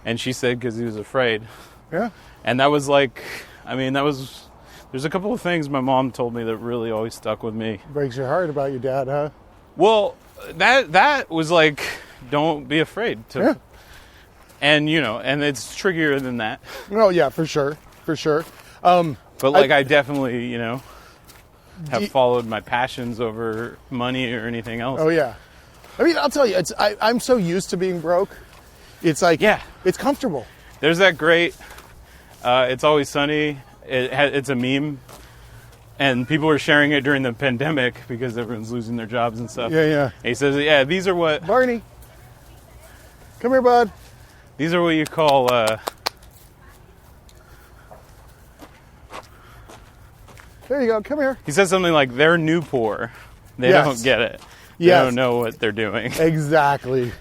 and she said because he was afraid. Yeah. And that was like, I mean, there's a couple of things my mom told me that really always stuck with me. Breaks your heart about your dad, huh? Well, that was like, don't be afraid to. Yeah. And, and it's trickier than that. Oh, yeah, for sure. For sure. But, I definitely, have followed my passions over money or anything else. Oh, yeah. I mean, I'll tell you, I'm so used to being broke. It's like, Yeah. it's comfortable. There's that great, It's Always Sunny. It's a meme. And people were sharing it during the pandemic because everyone's losing their jobs and stuff. Yeah. And he says, yeah, these are what Barney, come here, bud. These are what you call, There you go. Come here. he says something like, they're new poor. They Yes. don't get it. They Yes. don't know what they're doing. Exactly.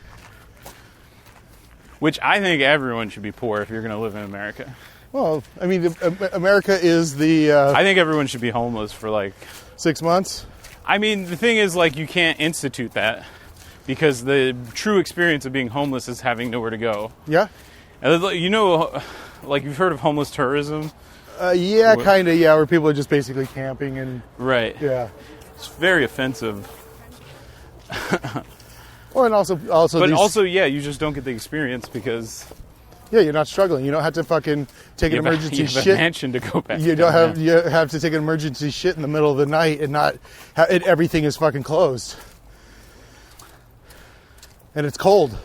Which I think everyone should be poor if you're going to live in America. Well, I mean, America is the I think everyone should be homeless for 6 months. I mean, the thing is, you can't institute that because the true experience of being homeless is having nowhere to go. Yeah. And, you've heard of homeless tourism? Yeah, kind of. Yeah, where people are just basically camping and Right. yeah. It's very offensive. Well, and also, you just don't get the experience because yeah, you're not struggling. You don't have to fucking take an emergency you have a shit. mansion to go back. You don't have you have to take an emergency shit in the middle of the night and not everything is fucking closed. And it's cold.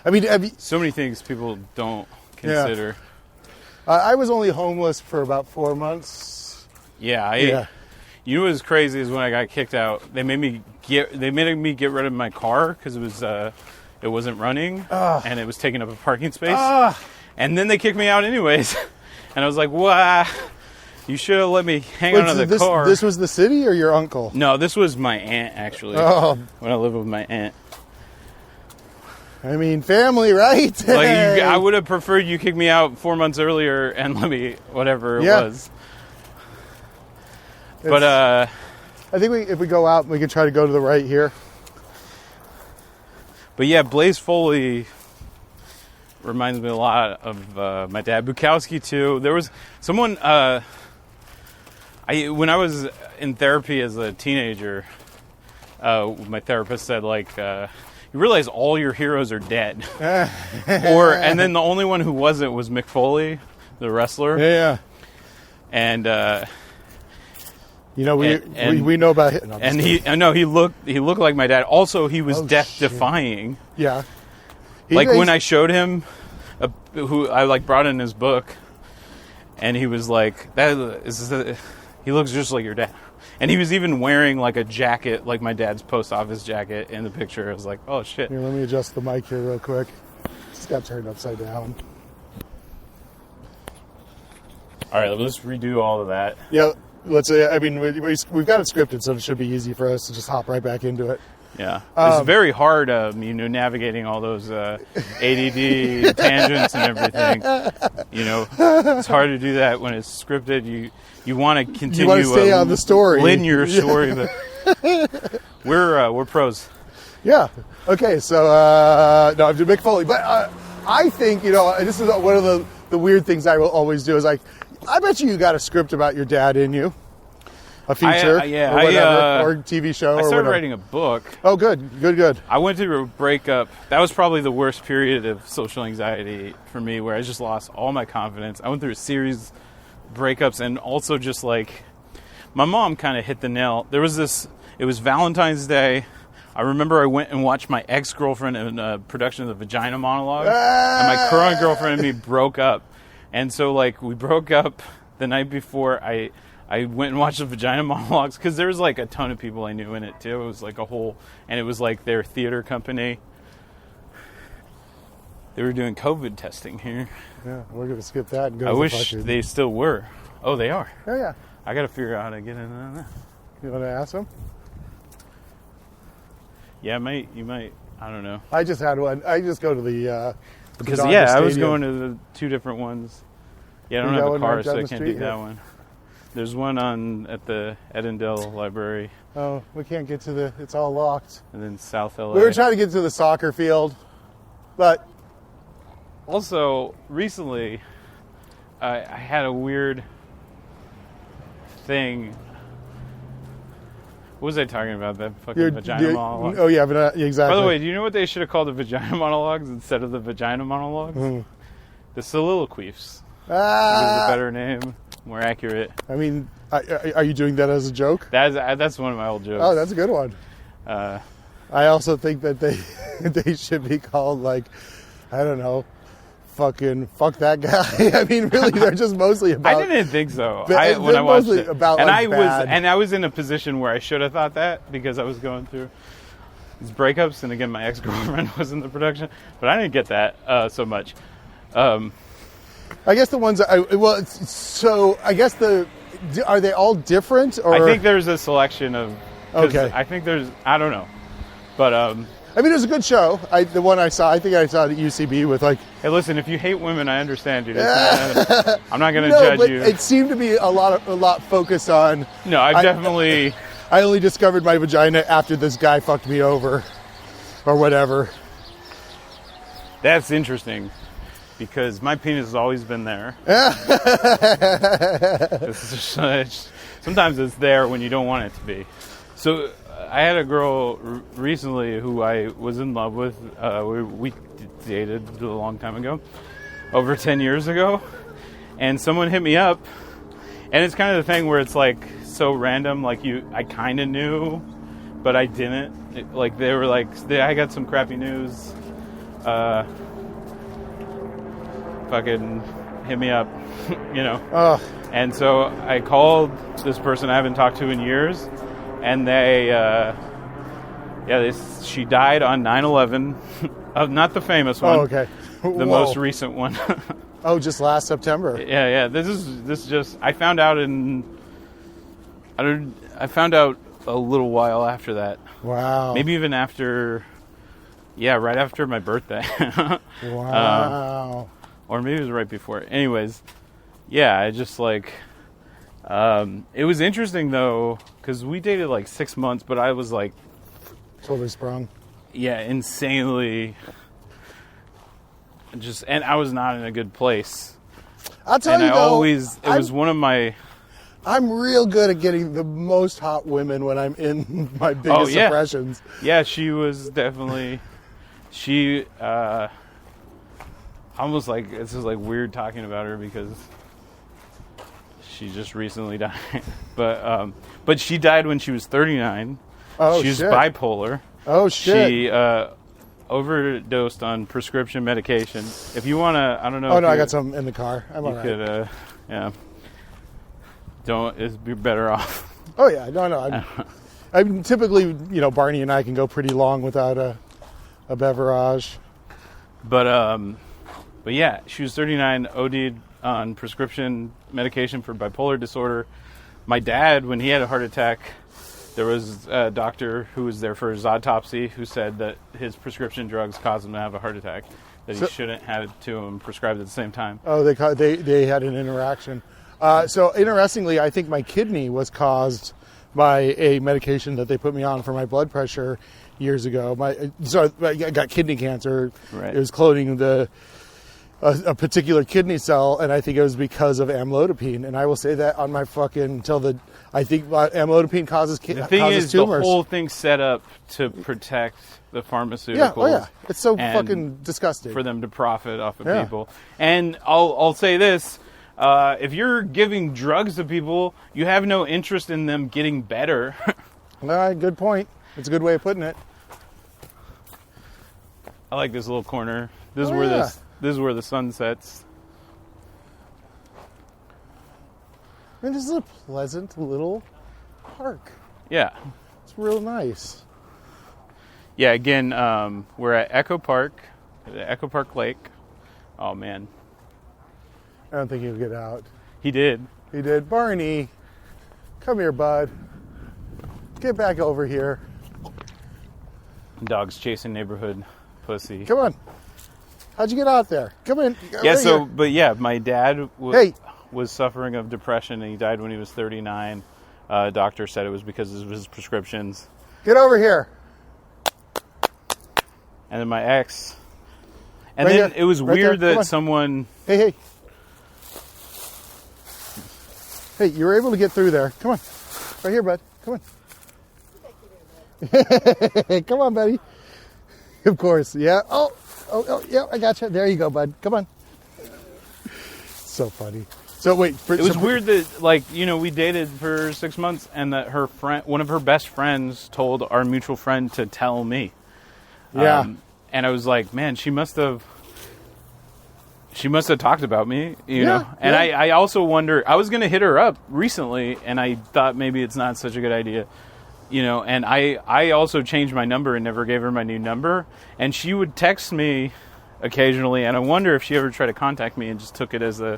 I mean, So many things people don't consider. I was only homeless for about 4 months. Yeah. You know what's crazy is when I got kicked out, they made me get rid of my car because it wasn't running and it was taking up a parking space. And then they kicked me out anyways. And I was like, "Wow, you should have let me hang on to the car." This was the city or your uncle? No, this was my aunt actually. Oh, When I lived with my aunt. I mean, family, right? Like, I would have preferred you kick me out 4 months earlier and let me, whatever it was. But, I think if we go out, we can try to go to the right here. But yeah, Blaze Foley reminds me a lot of my dad. Bukowski, too. There was someone, when I was in therapy as a teenager, my therapist said, like, you realize all your heroes are dead. And then the only one who wasn't was Mick Foley, the wrestler. Yeah. And, you know, we know about him. No, and he looked like my dad. Also, he was death defying. Yeah. When I showed him who I like brought in his book, and he was like, he looks just like your dad. And he was even wearing like a jacket, like my dad's post office jacket in the picture. I was like, oh shit. Here, let me adjust the mic here real quick. It's got turned upside down. All right, let's redo all of that. Yeah. Let's say, I mean, we've got it scripted, so it should be easy for us to just hop right back into it. Yeah. It's very hard, navigating all those ADD tangents and everything. You know, it's hard to do that when it's scripted. You want to continue. You want to stay on the story. Linear story, but we're pros. Yeah. Okay, so, no, I'm Mick Foley. But I think, this is one of the weird things I will always do is like, I bet you got a script about your dad in you. A feature or whatever, or TV show or whatever. I started writing a book. Oh, good. I went through a breakup. That was probably the worst period of social anxiety for me, where I just lost all my confidence. I went through a series of breakups, and also just like, my mom kind of hit the nail. It was Valentine's Day. I remember I went and watched my ex-girlfriend in a production of the Vagina Monologues, and my current girlfriend and me broke up. And so, like, we broke up the night before. I went and watched the Vagina Monologues because there was, like, a ton of people I knew in it, too. It was, like, and it was, like, their theater company. They were doing COVID testing here. Yeah, we're going to skip that and go I wish they still were. Oh, they are? Oh, yeah. I got to figure out how to get in on that. You want to ask them? Yeah, you might. I don't know. I just had one. I just go to the... Because, I was going to the two different ones. Yeah, I don't have a car, right so I can't do that one. There's one at the Edendale Library. Oh, we can't get to it's all locked. And then South LA. We were trying to get to the soccer field, but... Also, recently, I had a weird thing. What was I talking about? That fucking Vagina Monologue? Oh, yeah, exactly. By the way, do you know what they should have called the Vagina Monologues instead of the Vagina Monologues? Mm. The Soliloquies. It was a better name, more accurate. I mean, are you doing that as a joke? That's one of my old jokes. Oh, that's a good one. I also think that they should be called, like, I don't know, fucking fuck that guy. I mean, really, they're just mostly about... I didn't think so. When I watched it. About, and like, I was in a position where I should have thought that because I was going through these breakups, and again, my ex-girlfriend was in the production, but I didn't get that so much. I guess the ones I guess are they all different? Or? I think there's a selection of... Okay. I think I don't know. But... I mean, it was a good show. The one I saw, I think I saw it at UCB with like... Hey, listen, if you hate women, I understand you. I'm not going to judge you. It seemed to be a lot focused on... No, I definitely... I only discovered my vagina after this guy fucked me over. Or whatever. That's interesting. Because my penis has always been there. Sometimes it's there when you don't want it to be. So I had a girl recently who I was in love with. We dated a long time ago, over 10 years ago. And someone hit me up. And it's kind of the thing where it's like so random. Like I kind of knew, but I didn't. They were like, I got some crappy news. Fucking hit me up, And so I called this person I haven't talked to in years, and she died on 9/11, not the famous one. Oh, okay. The most recent one. Oh, just last September. Yeah. This just I found out I found out a little while after that. Wow. Maybe even after Yeah, right after my birthday. Wow. Or maybe it was right before. Anyways, yeah, I just like... it was interesting, though, because we dated like 6 months, but I was like... Totally sprung. Yeah, insanely... And I was not in a good place. I'll tell you, though... It was one of my... I'm real good at getting the most hot women when I'm in my biggest depressions. Yeah, she was definitely... She... almost like... This is like weird talking about her because... She just recently died. But she died when she was 39. Oh, She's shit. bipolar. Oh, shit. She overdosed on prescription medication. If you want to, I don't know. Oh, no, I got some in the car. I'm all right. Could, yeah. Be better off. Oh, yeah. No. I'm typically, Barney and I can go pretty long without a beverage. But yeah, she was 39, OD'd on prescription medication for bipolar disorder. My dad, when he had a heart attack, there was a doctor who was there for his autopsy who said that his prescription drugs caused him to have a heart attack, that he shouldn't have it to him prescribed at the same time. Oh, they had an interaction. So interestingly, I think my kidney was caused by a medication that they put me on for my blood pressure years ago. So I got kidney cancer. Right. It was cloning a particular kidney cell, and I think it was because of amlodipine. And I will say that on my I think amlodipine causes tumors. The thing is, the whole thing's set up to protect the pharmaceuticals. Yeah, oh yeah. It's so fucking disgusting. For them to profit off of people. And I'll say this, if you're giving drugs to people, you have no interest in them getting better. All right, good point. It's a good way of putting it. I like this little corner. This is where the sun sets. And this is a pleasant little park. Yeah. It's real nice. Yeah, again, we're at Echo Park Lake. Oh, man. I don't think he'll get out. He did. Barney, come here, bud. Get back over here. Dogs chasing neighborhood pussy. Come on. How'd you get out there? Come in. Yeah, right here. but yeah, my dad was suffering of depression, and he died when he was 39. Doctor said it was because of his prescriptions. Get over here. And then my ex. And Right then here. it was Right weird there. that someone... Hey, you were able to get through there. Come on. Right here, bud. Come on. Come on, buddy. Of course. Yeah. Oh, yeah, I got you. There you go, bud. Come on. So funny. So wait. It was weird that, we dated for 6 months, and that one of her best friends told our mutual friend to tell me. Yeah. And I was like, man, she must have talked about me, you know? And I also wonder, I was going to hit her up recently, and I thought maybe it's not such a good idea, and I also changed my number and never gave her my new number, and she would text me occasionally, and I wonder if she ever tried to contact me and just took it as I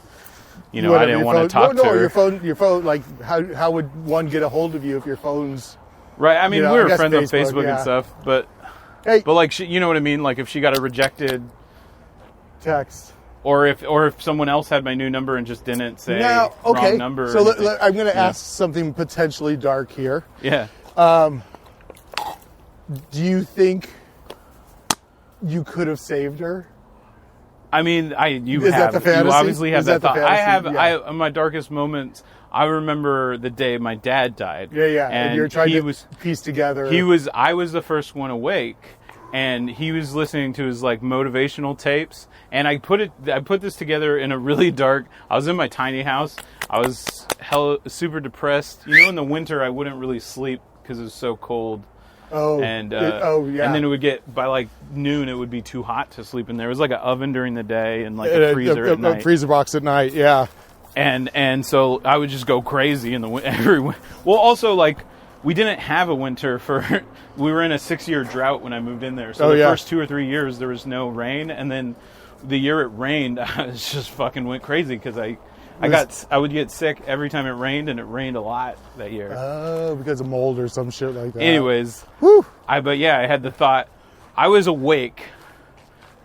didn't want to talk to her. Your phone, like, how would one get a hold of you if your phone's... Right, I mean, we were friends on Facebook and stuff, but like, you know what I mean? Like, if she got a rejected text... Or if someone else had my new number and just didn't say wrong number. So I'm going to ask something potentially dark here. Yeah. Do you think you could have saved her? I mean, you obviously have that thought. I have. In my darkest moments, I remember the day my dad died. Yeah. And you're trying to piece together. I was the first one awake, and he was listening to his motivational tapes. And I put this together in a really dark. I was in my tiny house. I was super depressed. In the winter I wouldn't really sleep because it was so cold. Oh. And yeah. And then it would get by noon. It would be too hot to sleep in there. It was like an oven during the day and a freezer at night. A freezer box at night. Yeah. And so I would just go crazy in the winter. Well, also we didn't have a winter we were in a 6-year drought when I moved in there. So the first 2 or 3 years there was no rain, and then the year it rained, I just fucking went crazy because I would get sick every time it rained, and it rained a lot that year. Oh, because of mold or some shit like that. Anyways, whew. I had the thought, I was awake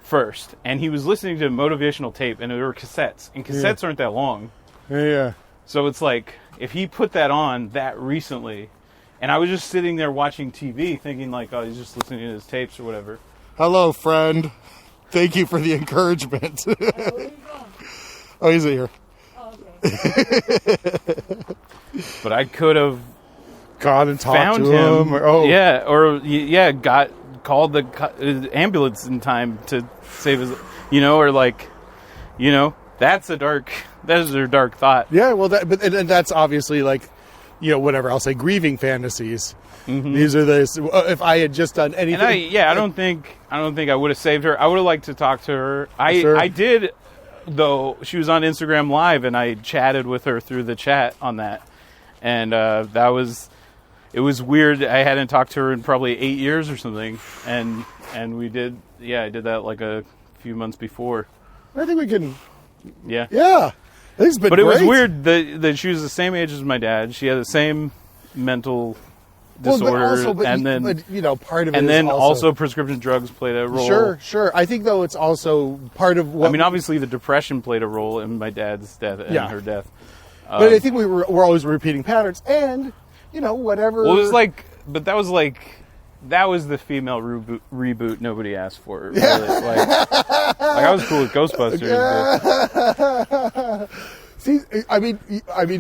first, and he was listening to motivational tape, and there were cassettes, and cassettes aren't that long. Yeah. So it's like, if he put that on that recently, and I was just sitting there watching TV thinking like, oh, he's just listening to his tapes or whatever. Hello, friend. Thank you for the encouragement. Where are you going? Oh, he's here. Oh, okay. But I could have Gone and talked found to him. Or, called the ambulance in time to save his, or like, that's a dark thought. Yeah, well, and that's obviously like, whatever, I'll say grieving fantasies. Mm-hmm. These are if I had just done anything. And I don't think I would have saved her. I would have liked to talk to her. Sure. I did, though. She was on Instagram Live, and I chatted with her through the chat on that. And it was weird. I hadn't talked to her in probably 8 years or something. And we did, I did that like a few months before. I think we can. Yeah. Yeah. I think it's been But it was great. weird that she was the same age as my dad. She had the same mental disorder, part of it and is then also prescription drugs played a role. Sure. I think though it's also part of what. I mean, obviously the depression played a role in my dad's death and her death. But I think we're always repeating patterns, and whatever. Well, it was like, but that was the female reboot nobody asked for. Really. Like I was cool with Ghostbusters. But... See, I mean,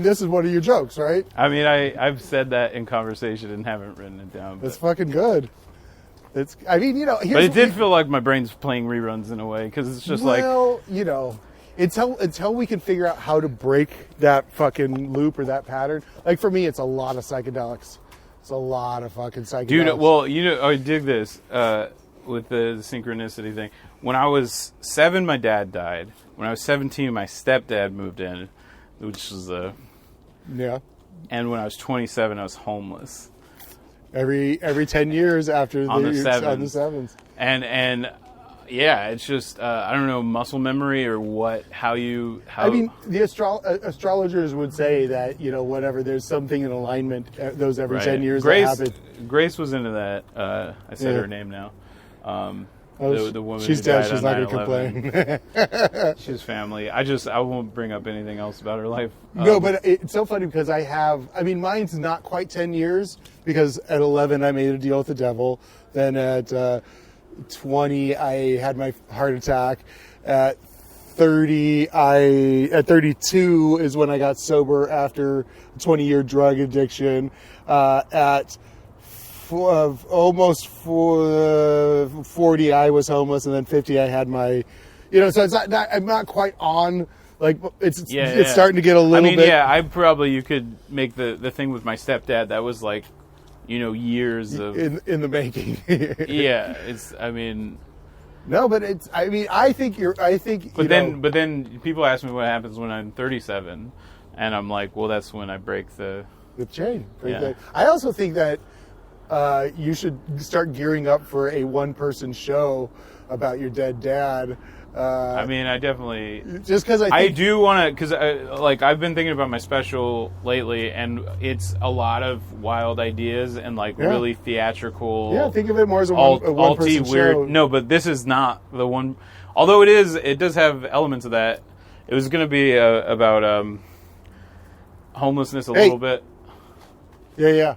this is one of your jokes, right? I mean, I've said that in conversation and haven't written it down. That's fucking good. But it did feel like my brain's playing reruns in a way, because it's just until we can figure out how to break that fucking loop or that pattern. Like for me, it's a lot of psychedelics. It's a lot of fucking psychedelics. Dude, well, I dig this with the synchronicity thing. When I was 7, my dad died. When I was 17, my stepdad moved in, which was yeah. And when I was 27, I was homeless. Every 10 years after on the sevens. And yeah, it's just I don't know, muscle memory or what. How I mean, the astrologers would say that whenever there's something in alignment, those every 10 years that happen. Grace was into that. I said her name now. The woman she's who dead. died She's on not going to complain. She's family. I won't bring up anything else about her life. No, but it's so funny because mine's not quite 10 years, because at 11 I made a deal with the devil. Then at 20 I had my heart attack. At 32 is when I got sober after a 20-year drug addiction. At almost 40 I was homeless, and then 50 I had my, so it's not I'm not quite on, like it's starting to get a little bit. You could make the thing with my stepdad that was like, years of in the making. No, but I think but then people ask me what happens when I'm 37, and I'm like, well, that's when I break the chain. I also think that you should start gearing up for a one-person show about your dead dad. I definitely... Just because I do want to... Because, I've been thinking about my special lately, and it's a lot of wild ideas and, really theatrical... Yeah, think of it more as a one-person show. No, but this is not the one... Although it does have elements of that. It was going to be about homelessness a little bit. Yeah.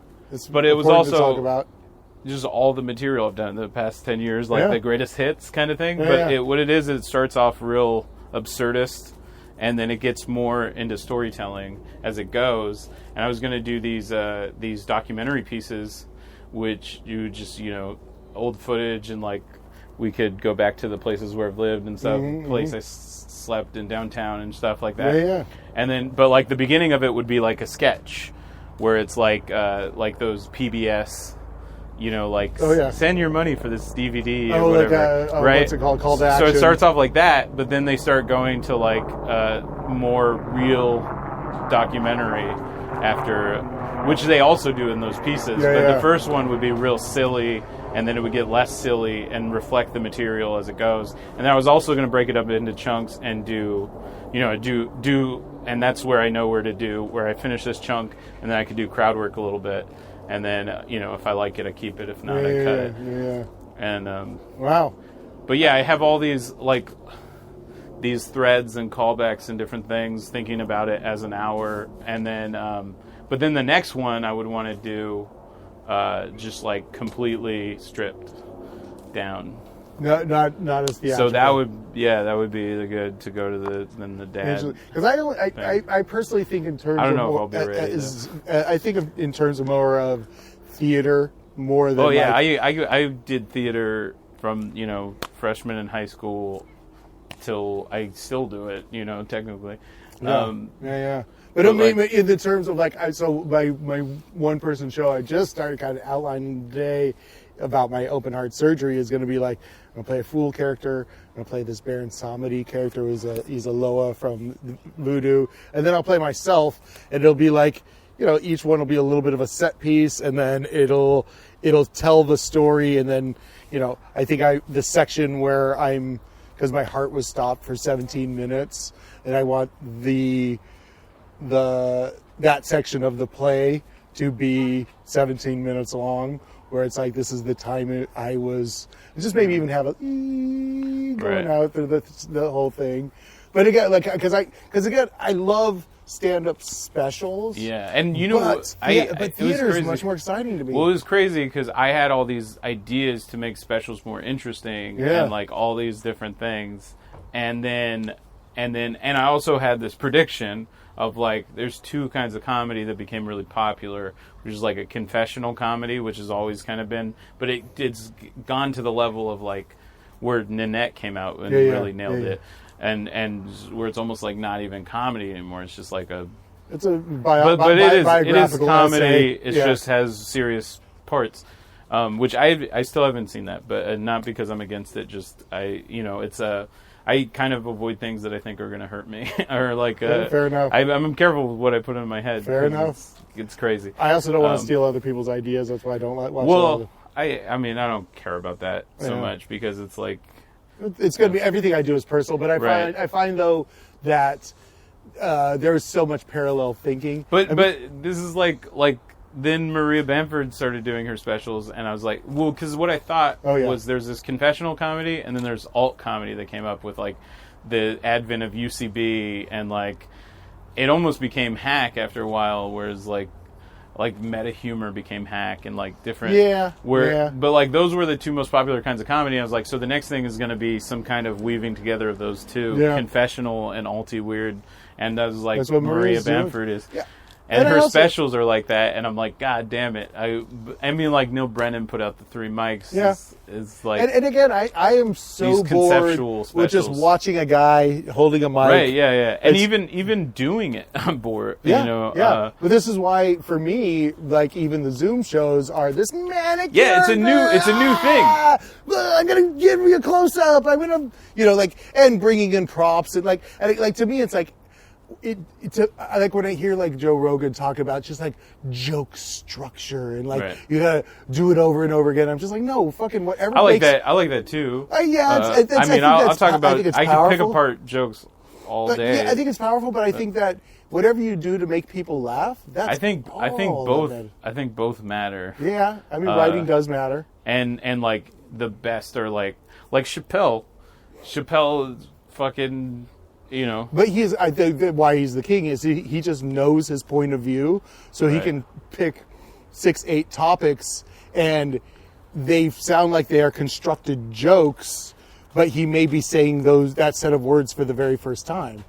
But it was also also talk about. Just all the material I've done in the past 10 years, the greatest hits kind of thing. What it is, it starts off real absurdist, and then it gets more into storytelling as it goes. And I was going to do these documentary pieces, which you just, old footage, and we could go back to the places where I've lived and stuff, place I slept in downtown and stuff like that. Yeah. And then, but the beginning of it would be like a sketch, where it's like those PBS, send your money for this DVD or whatever, right? What's it called? Call to action. So it starts off like that, but then they start going to more real documentary after, which they also do in those pieces. The first one would be real silly, and then it would get less silly and reflect the material as it goes. And I was also going to break it up into chunks and do, and that's where I know where I finish this chunk, and then I could do crowd work a little bit. And then, if I like it, I keep it. If not, I cut it. Yeah. And Wow. but yeah, I have all these these threads and callbacks and different things, thinking about it as an hour, and then but then the next one I would want to do just like completely stripped down. No, not as theatrical. So that would be the good to go to the dad. Because I personally think in terms I don't of know if more, I'll be ready. I think in terms of more of theater more than. Oh yeah, like, I did theater from freshman in high school till I still do it. Technically. Yeah. But I mean, in the terms of so my one person show I just started kind of outlining today about my open heart surgery is going to be like, I'm going to play a fool character, I'm going to play this Baron Samedi character he's a Loa from Voodoo, and then I'll play myself, and it'll be like, each one will be a little bit of a set piece, and then it'll tell the story, and then, I think the section where because my heart was stopped for 17 minutes, and I want that section of the play to be 17 minutes long, where it's like, this is the time I was, just maybe even have a going out through the whole thing. But again, because I love stand-up specials. Yeah, and but theater is much more exciting to me. Well, it was crazy because I had all these ideas to make specials more interesting, and like all these different things, and then I also had this prediction of like, there's two kinds of comedy that became really popular, which is like a confessional comedy, which has always kind of been, but it's gone to the level of like where Nanette came out and really nailed it, and where it's almost like not even comedy anymore. It's just like it's a but it is comedy. Essay. It just has serious parts, which I still haven't seen that, but not because I'm against it. Just I kind of avoid things that I think are going to hurt me, or like. Fair enough. I'm careful with what I put in my head. Fair enough. It's crazy. I also don't want to steal other people's ideas. That's why I don't like watching. Well, I mean, I don't care about that so much because it's like. It's going to be, everything I do is personal, but I find though that there's so much parallel thinking. But this is like then Maria Bamford started doing her specials, and I was like, well, because what I thought was there's this confessional comedy, and then there's alt comedy that came up with like the advent of UCB, and like it almost became hack after a while, whereas like meta humor became hack and like different. But like those were the two most popular kinds of comedy. I was like, so the next thing is going to be some kind of weaving together of those two, confessional and alty weird. And I was like, that's what Maria Bamford is. Yeah. And her specials are like that, and I'm like, God damn it! I mean, like Neil Brennan put out the 3 mics. Yeah, is like, and again, I am so bored with just watching a guy holding a mic. Right? Yeah. And even doing it, I'm bored. Yeah. But this is why, for me, like even the Zoom shows are this manic. Yeah, it's a new thing. I'm gonna give you a close up. I'm gonna, and bringing in props and like to me, it's like. I like when I hear like Joe Rogan talk about just like joke structure and like you gotta do it over and over again. I'm just like, no, fucking whatever. I like that too. I'll talk about. I can pick powerful. Apart jokes all day. Yeah, I think it's powerful, but I think that whatever you do to make people laugh, that's I think both matter. Yeah, I mean, writing does matter. And like the best are like Chappelle. Chappelle is fucking. But I think that why he's the king is he just knows his point of view, so he can pick 6-8 topics, and they sound like they are constructed jokes, but he may be saying that set of words for the very first time.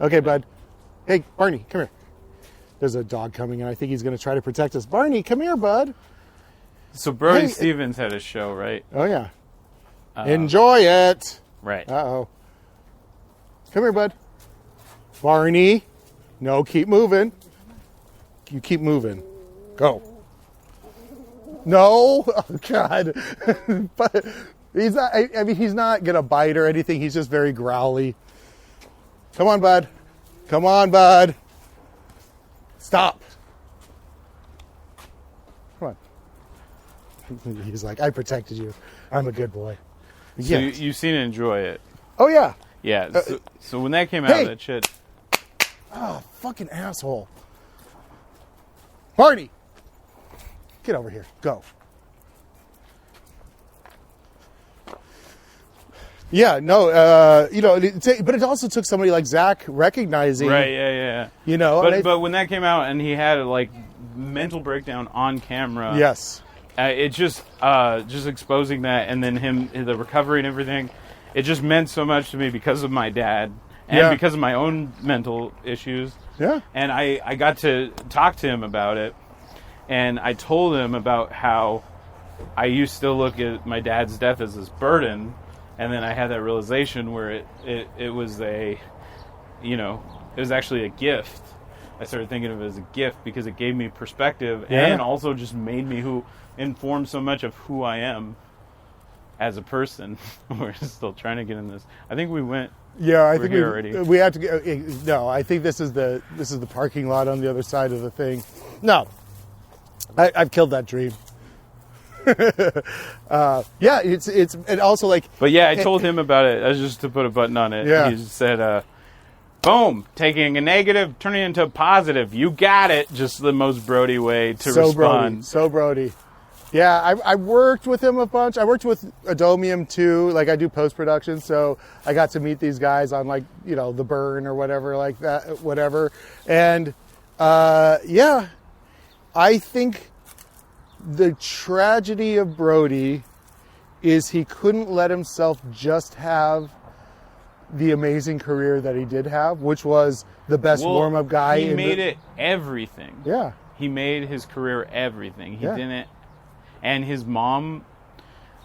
Okay, bud. Hey, Barney, come here. There's a dog coming, and I think he's going to try to protect us. Barney, come here, bud. So Brody Stevens had a show, right? Oh yeah. Enjoy it. Right. Uh-oh. Come here, bud. Barney. No, keep moving. You keep moving. Go. No. Oh, God. But he's not, I mean, he's not going to bite or anything. He's just very growly. Come on, bud. Come on, bud. Stop. Come on. He's like, I protected you. I'm a good boy. So you seem to enjoy it. Oh, yeah. Yeah, so when that came out, that shit... Oh, fucking asshole. Barney! Get over here. Go. Yeah, no, but it also took somebody like Zach recognizing, Right, yeah. But when that came out and he had like mental breakdown on camera, yes, it just exposing that, and then the recovery and everything, it just meant so much to me because of my dad and because of my own mental issues. Yeah, and I got to talk to him about it, and I told him about how I used to look at my dad's death as this burden. And then I had that realization where it was it was actually a gift. I started thinking of it as a gift because it gave me perspective and also just made me informed so much of who I am as a person. We're still trying to get in this. I think we went. Yeah, I think already. We have to go. No, I think this is the parking lot on the other side of the thing. No, I've killed that dream. It's and also like. But yeah, I told him about it. That's just to put a button on it. Yeah. He just said, "Boom, taking a negative, turning it into a positive. You got it." Just the most Brody way to respond. So Brody. Yeah, I worked with him a bunch. I worked with Adomium too. Like I do post production, so I got to meet these guys on like The Burn or whatever like that, whatever. And I think the tragedy of Brody is he couldn't let himself just have the amazing career that he did have, which was the best warm-up guy. He made it everything. Yeah. He made his career everything. He didn't. And his mom,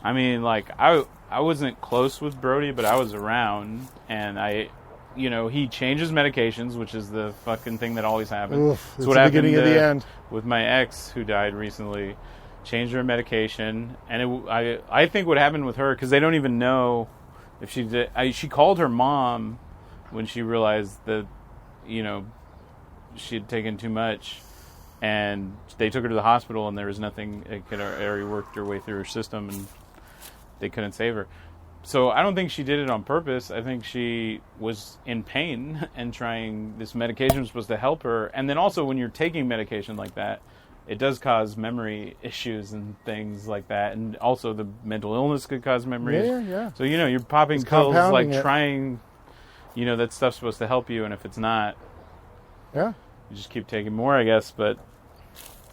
I mean, like, I wasn't close with Brody, but I was around, and he changes medications, which is the fucking thing that always happens. Oof, it's what happened of the end. With my ex, who died recently. Changed her medication, and I think what happened with her, because they don't even know if she did. She called her mom when she realized that, she had taken too much, and they took her to the hospital, and there was nothing. It could already worked her way through her system, and they couldn't save her. So I don't think she did it on purpose. I think she was in pain, and this medication was supposed to help her. And then also when you're taking medication like that, it does cause memory issues and things like that. And also the mental illness could cause memory issues. Yeah. So, you're popping pills, like trying, that stuff's supposed to help you. And if it's not, you just keep taking more, I guess. But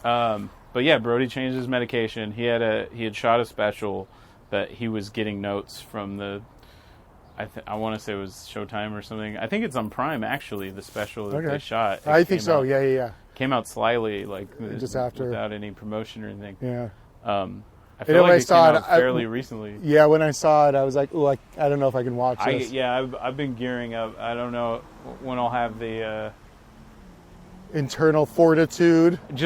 yeah, Brody changed his medication. He had shot a special that he was getting notes from I want to say it was Showtime or something. I think it's on Prime, actually, the special that they shot. I think so, yeah. Came out slyly, like just after, without any promotion or anything. Yeah. I feel like it came out fairly recently. Yeah, when I saw it, I was like, "Ooh, I don't know if I can watch this." I've been gearing up. I don't know when I'll have the internal fortitude. When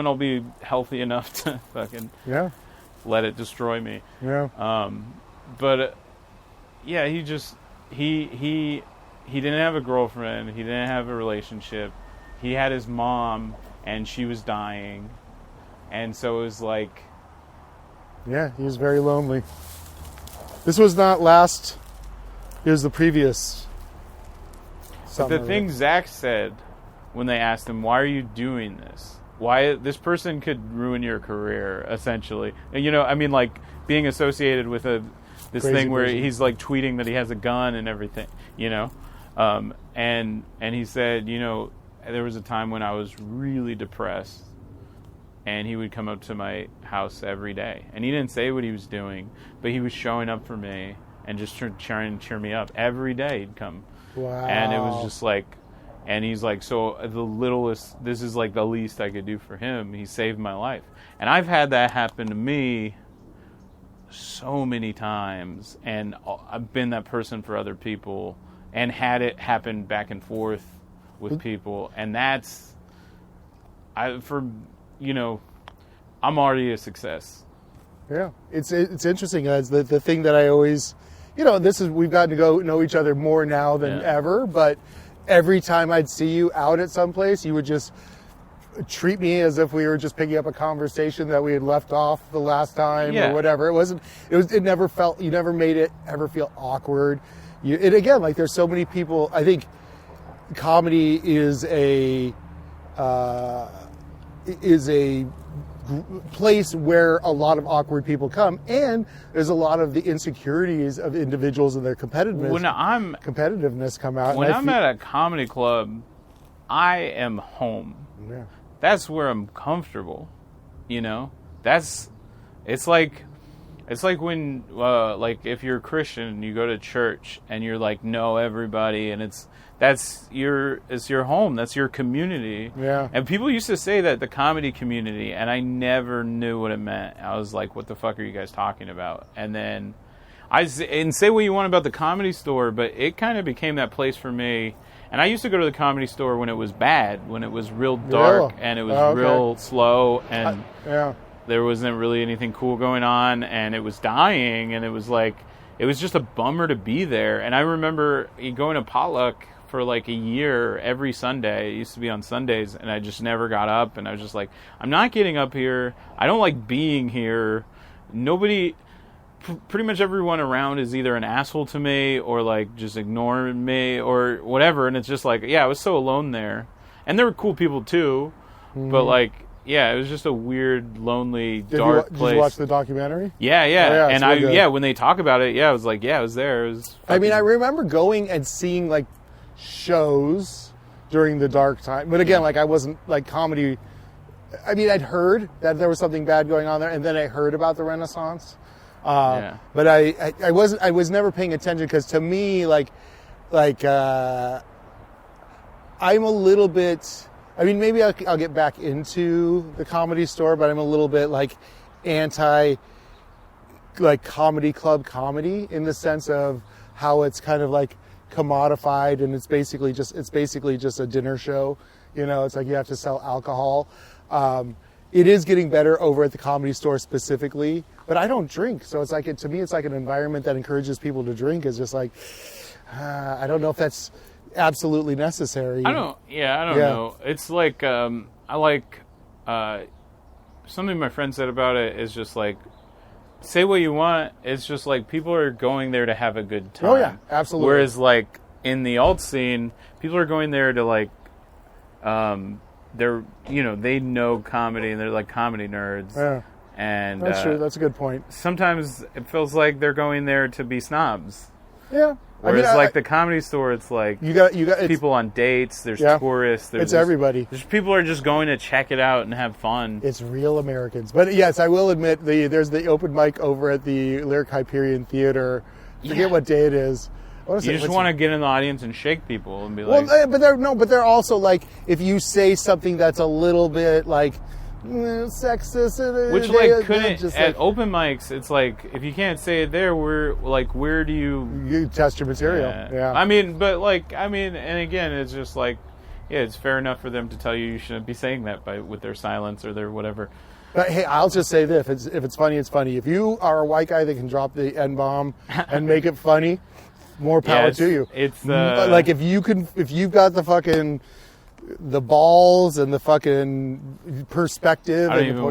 I'll be healthy enough to fucking let it destroy me. Yeah. He didn't have a girlfriend. He didn't have a relationship. He had his mom, and she was dying. And so it was like... Yeah, he was very lonely. This was not last... It was the previous... But the thing Zach said when they asked him, why are you doing this? Why this person could ruin your career, essentially. Like being associated with this crazy thing where person. he's like tweeting that he has a gun and everything, and he said, there was a time when I was really depressed, and he would come up to my house every day, and he didn't say what he was doing, but he was showing up for me and just trying to cheer me up every day. He'd come. Wow. And it was just like, and he's like, so this is like the least I could do for him. He saved my life. And I've had that happen to me so many times, and I've been that person for other people, and had it happen back and forth with people. And that's, I'm already a success. Yeah. It's interesting. It's the thing that I always... we've gotten to go know each other more now than ever, but every time I'd see you out at some place, you would just treat me as if we were just picking up a conversation that we had left off the last time or whatever. It never felt, you never made it ever feel awkward. Again, like there's so many people, I think comedy is a place where a lot of awkward people come, and there's a lot of the insecurities of individuals and their competitiveness come out. When I'm at a comedy club, I am home. Yeah. That's where I'm comfortable. You know, it's like when like if you're a Christian, you go to church and you're like know everybody, and it's your home, that's your community. Yeah. And people used to say that the comedy community, and I never knew what it meant. I was like, what the fuck are you guys talking about? And then and say what you want about the Comedy Store, but it kind of became that place for me. And I used to go to the Comedy Store when it was bad, when it was real dark and it was real slow, and there wasn't really anything cool going on, and it was dying, and it was just a bummer to be there. And I remember going to potluck for like a year every Sunday. It used to be on Sundays, and I just never got up, and I was just like, I'm not getting up here. I don't like being here. Pretty much everyone around is either an asshole to me or like just ignoring me or whatever. And it's just like, I was so alone there. And there were cool people too, but like, it was just a weird, lonely, dark place. Did you watch the documentary? Yeah. Oh, and when they talk about it, I was like, I was there. It was I mean, I remember going and seeing like shows during the dark time. But again, like I wasn't like comedy. I mean, I'd heard that there was something bad going on there, and then I heard about the Renaissance. But I was never paying attention, because to me, like I'm a little bit, I mean, maybe I'll get back into the Comedy Store, but I'm a little bit like anti like comedy club comedy, in the sense of how it's kind of like commodified, and it's basically just a dinner show. You know, it's like you have to sell alcohol. It is getting better over at the Comedy Store specifically, but I don't drink. So it's like, to me, it's like an environment that encourages people to drink. Is just like, I don't know if that's absolutely necessary. I don't know. It's like, I like, something my friend said about it is just like, say what you want. It's just like, people are going there to have a good time. Oh yeah, absolutely. Whereas like in the alt scene, people are going there to like, they know comedy, and they're like comedy nerds. Yeah. And that's true. That's a good point. Sometimes it feels like they're going there to be snobs. Yeah. Whereas the Comedy Store, it's like you got people on dates. There's tourists. It's everybody. There's people are just going to check it out and have fun. It's real Americans. But yes, I will admit there's the open mic over at the Lyric Hyperion Theater. Forget what day it is. You just want to get in the audience and shake people and be like... Well, but they're also like, if you say something that's a little bit like sexist... Which like couldn't... At open mics, it's like, if you can't say it there, where do you... You test your material. Yeah. I mean, and again, it's just like, it's fair enough for them to tell you shouldn't be saying that with their silence or their whatever. But hey, I'll just say this. If it's funny, it's funny. If you are a white guy that can drop the N-bomb and make it funny... More power to you. It's like if you've got the balls and the fucking perspective. I don't even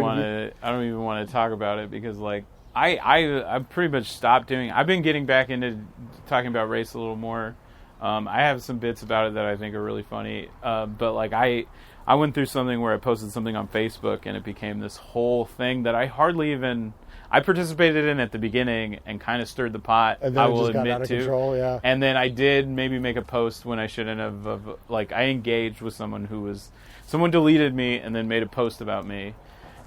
want to talk about it, because like I pretty much stopped doing. I've been getting back into talking about race a little more. I have some bits about it that I think are really funny. But like I went through something where I posted something on Facebook, and it became this whole thing that I hardly even. I participated in at the beginning and kind of stirred the pot. And then I it will just got admit out of to. Control, yeah. And then I did maybe make a post when I shouldn't have. Like I engaged with someone someone deleted me and then made a post about me,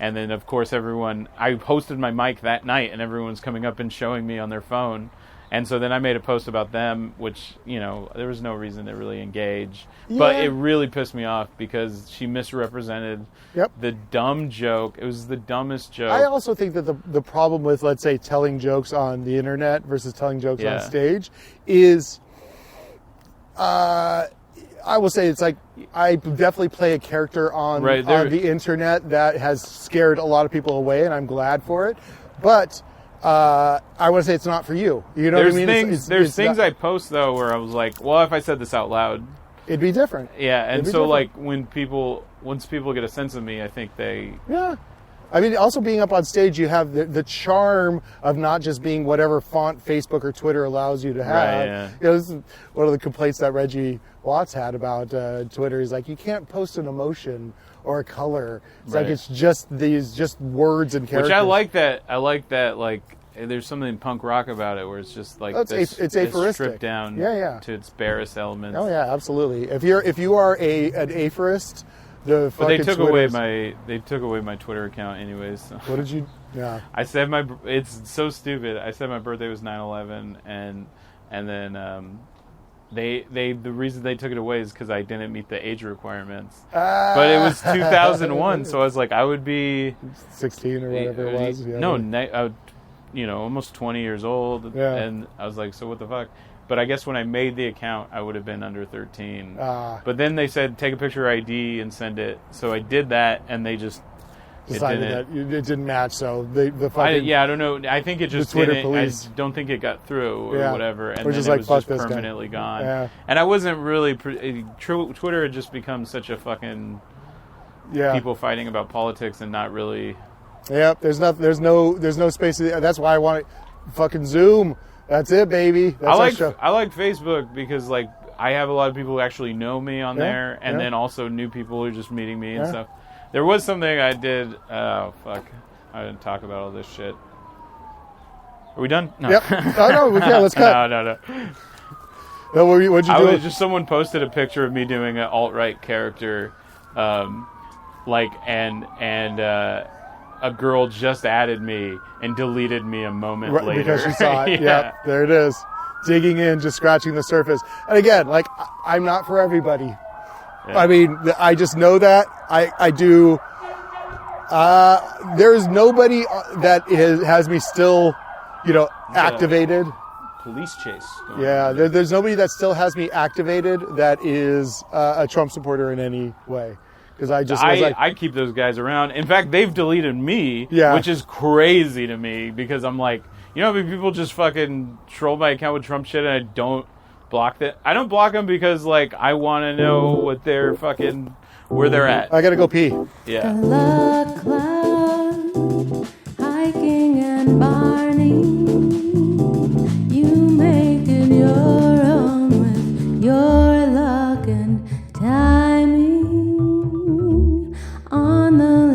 and then of course I hosted my mic that night, and everyone's coming up and showing me on their phone. And so then I made a post about them, which, there was no reason to really engage. Yeah. But it really pissed me off, because she misrepresented the dumb joke. It was the dumbest joke. I also think that the problem with, let's say, telling jokes on the internet versus telling jokes on stage is, I will say, it's like, I definitely play a character on the internet that has scared a lot of people away, and I'm glad for it. But... I want to say it's not for you. You know what I mean? There's things I post, though, where I was like, well, if I said this out loud... It'd be different. Yeah, and so, like, once people get a sense of me, I think they... Yeah. I mean, also being up on stage, you have the charm of not just being whatever font Facebook or Twitter allows you to have. Right, yeah. This is one of the complaints that Reggie Watts had about Twitter. He's like, you can't post an emotion or a color. It's Right. like it's just words and characters. Which I like that. I like that. Like, there's something punk rock about it, where it's just like it's aphoristic. stripped down to its barest elements. Oh yeah, absolutely. If you are an aphorist, the But they fucking took away my Twitter account anyways. So. What did you? Yeah. I said it's so stupid. I said my birthday was 9/11, and then the reason they took it away is because I didn't meet the age requirements. But it was 2001, so I was like, I would be 16 or whatever it was. Yeah. No, almost 20 years old, and I was like, so what the fuck? But I guess when I made the account, I would have been under 13. But then they said, take a picture of ID and send it. So I did that, and they just decided that it didn't match. So the fucking I don't know. I think it just Twitter didn't. police. I don't think it got through or whatever. And We're then just it like, was fuck just this guy. permanently gone. Yeah. And I wasn't really. Twitter had just become such a fucking people fighting about politics and not really. Yep. There's no space. That's why I want it. Fucking Zoom. That's it, baby. That's I like Facebook because like I have a lot of people who actually know me on there, and then also new people who are just meeting me and stuff. There was something I did. Oh fuck! I didn't talk about all this shit. Are we done? No. Yep. Oh no, we can. Let's cut. No. No, what'd you do? Someone posted a picture of me doing an alt-right character, a girl just added me and deleted me a moment later. Because she saw it. Yeah. Yep, there it is. Digging in, just scratching the surface. And again, like, I'm not for everybody. Yeah. I mean, I just know that. I do. There's nobody that has me still, activated. Police chase. There's nobody that still has me activated that is a Trump supporter in any way. Because I keep those guys around. In fact, they've deleted me, which is crazy to me because I'm like, people just fucking troll my account with Trump shit and I don't block that. I don't block them because like I want to know what they're fucking where they're at. I gotta go pee. Yeah. The cloud, hiking and burning. You make it your own with your luck and timing on the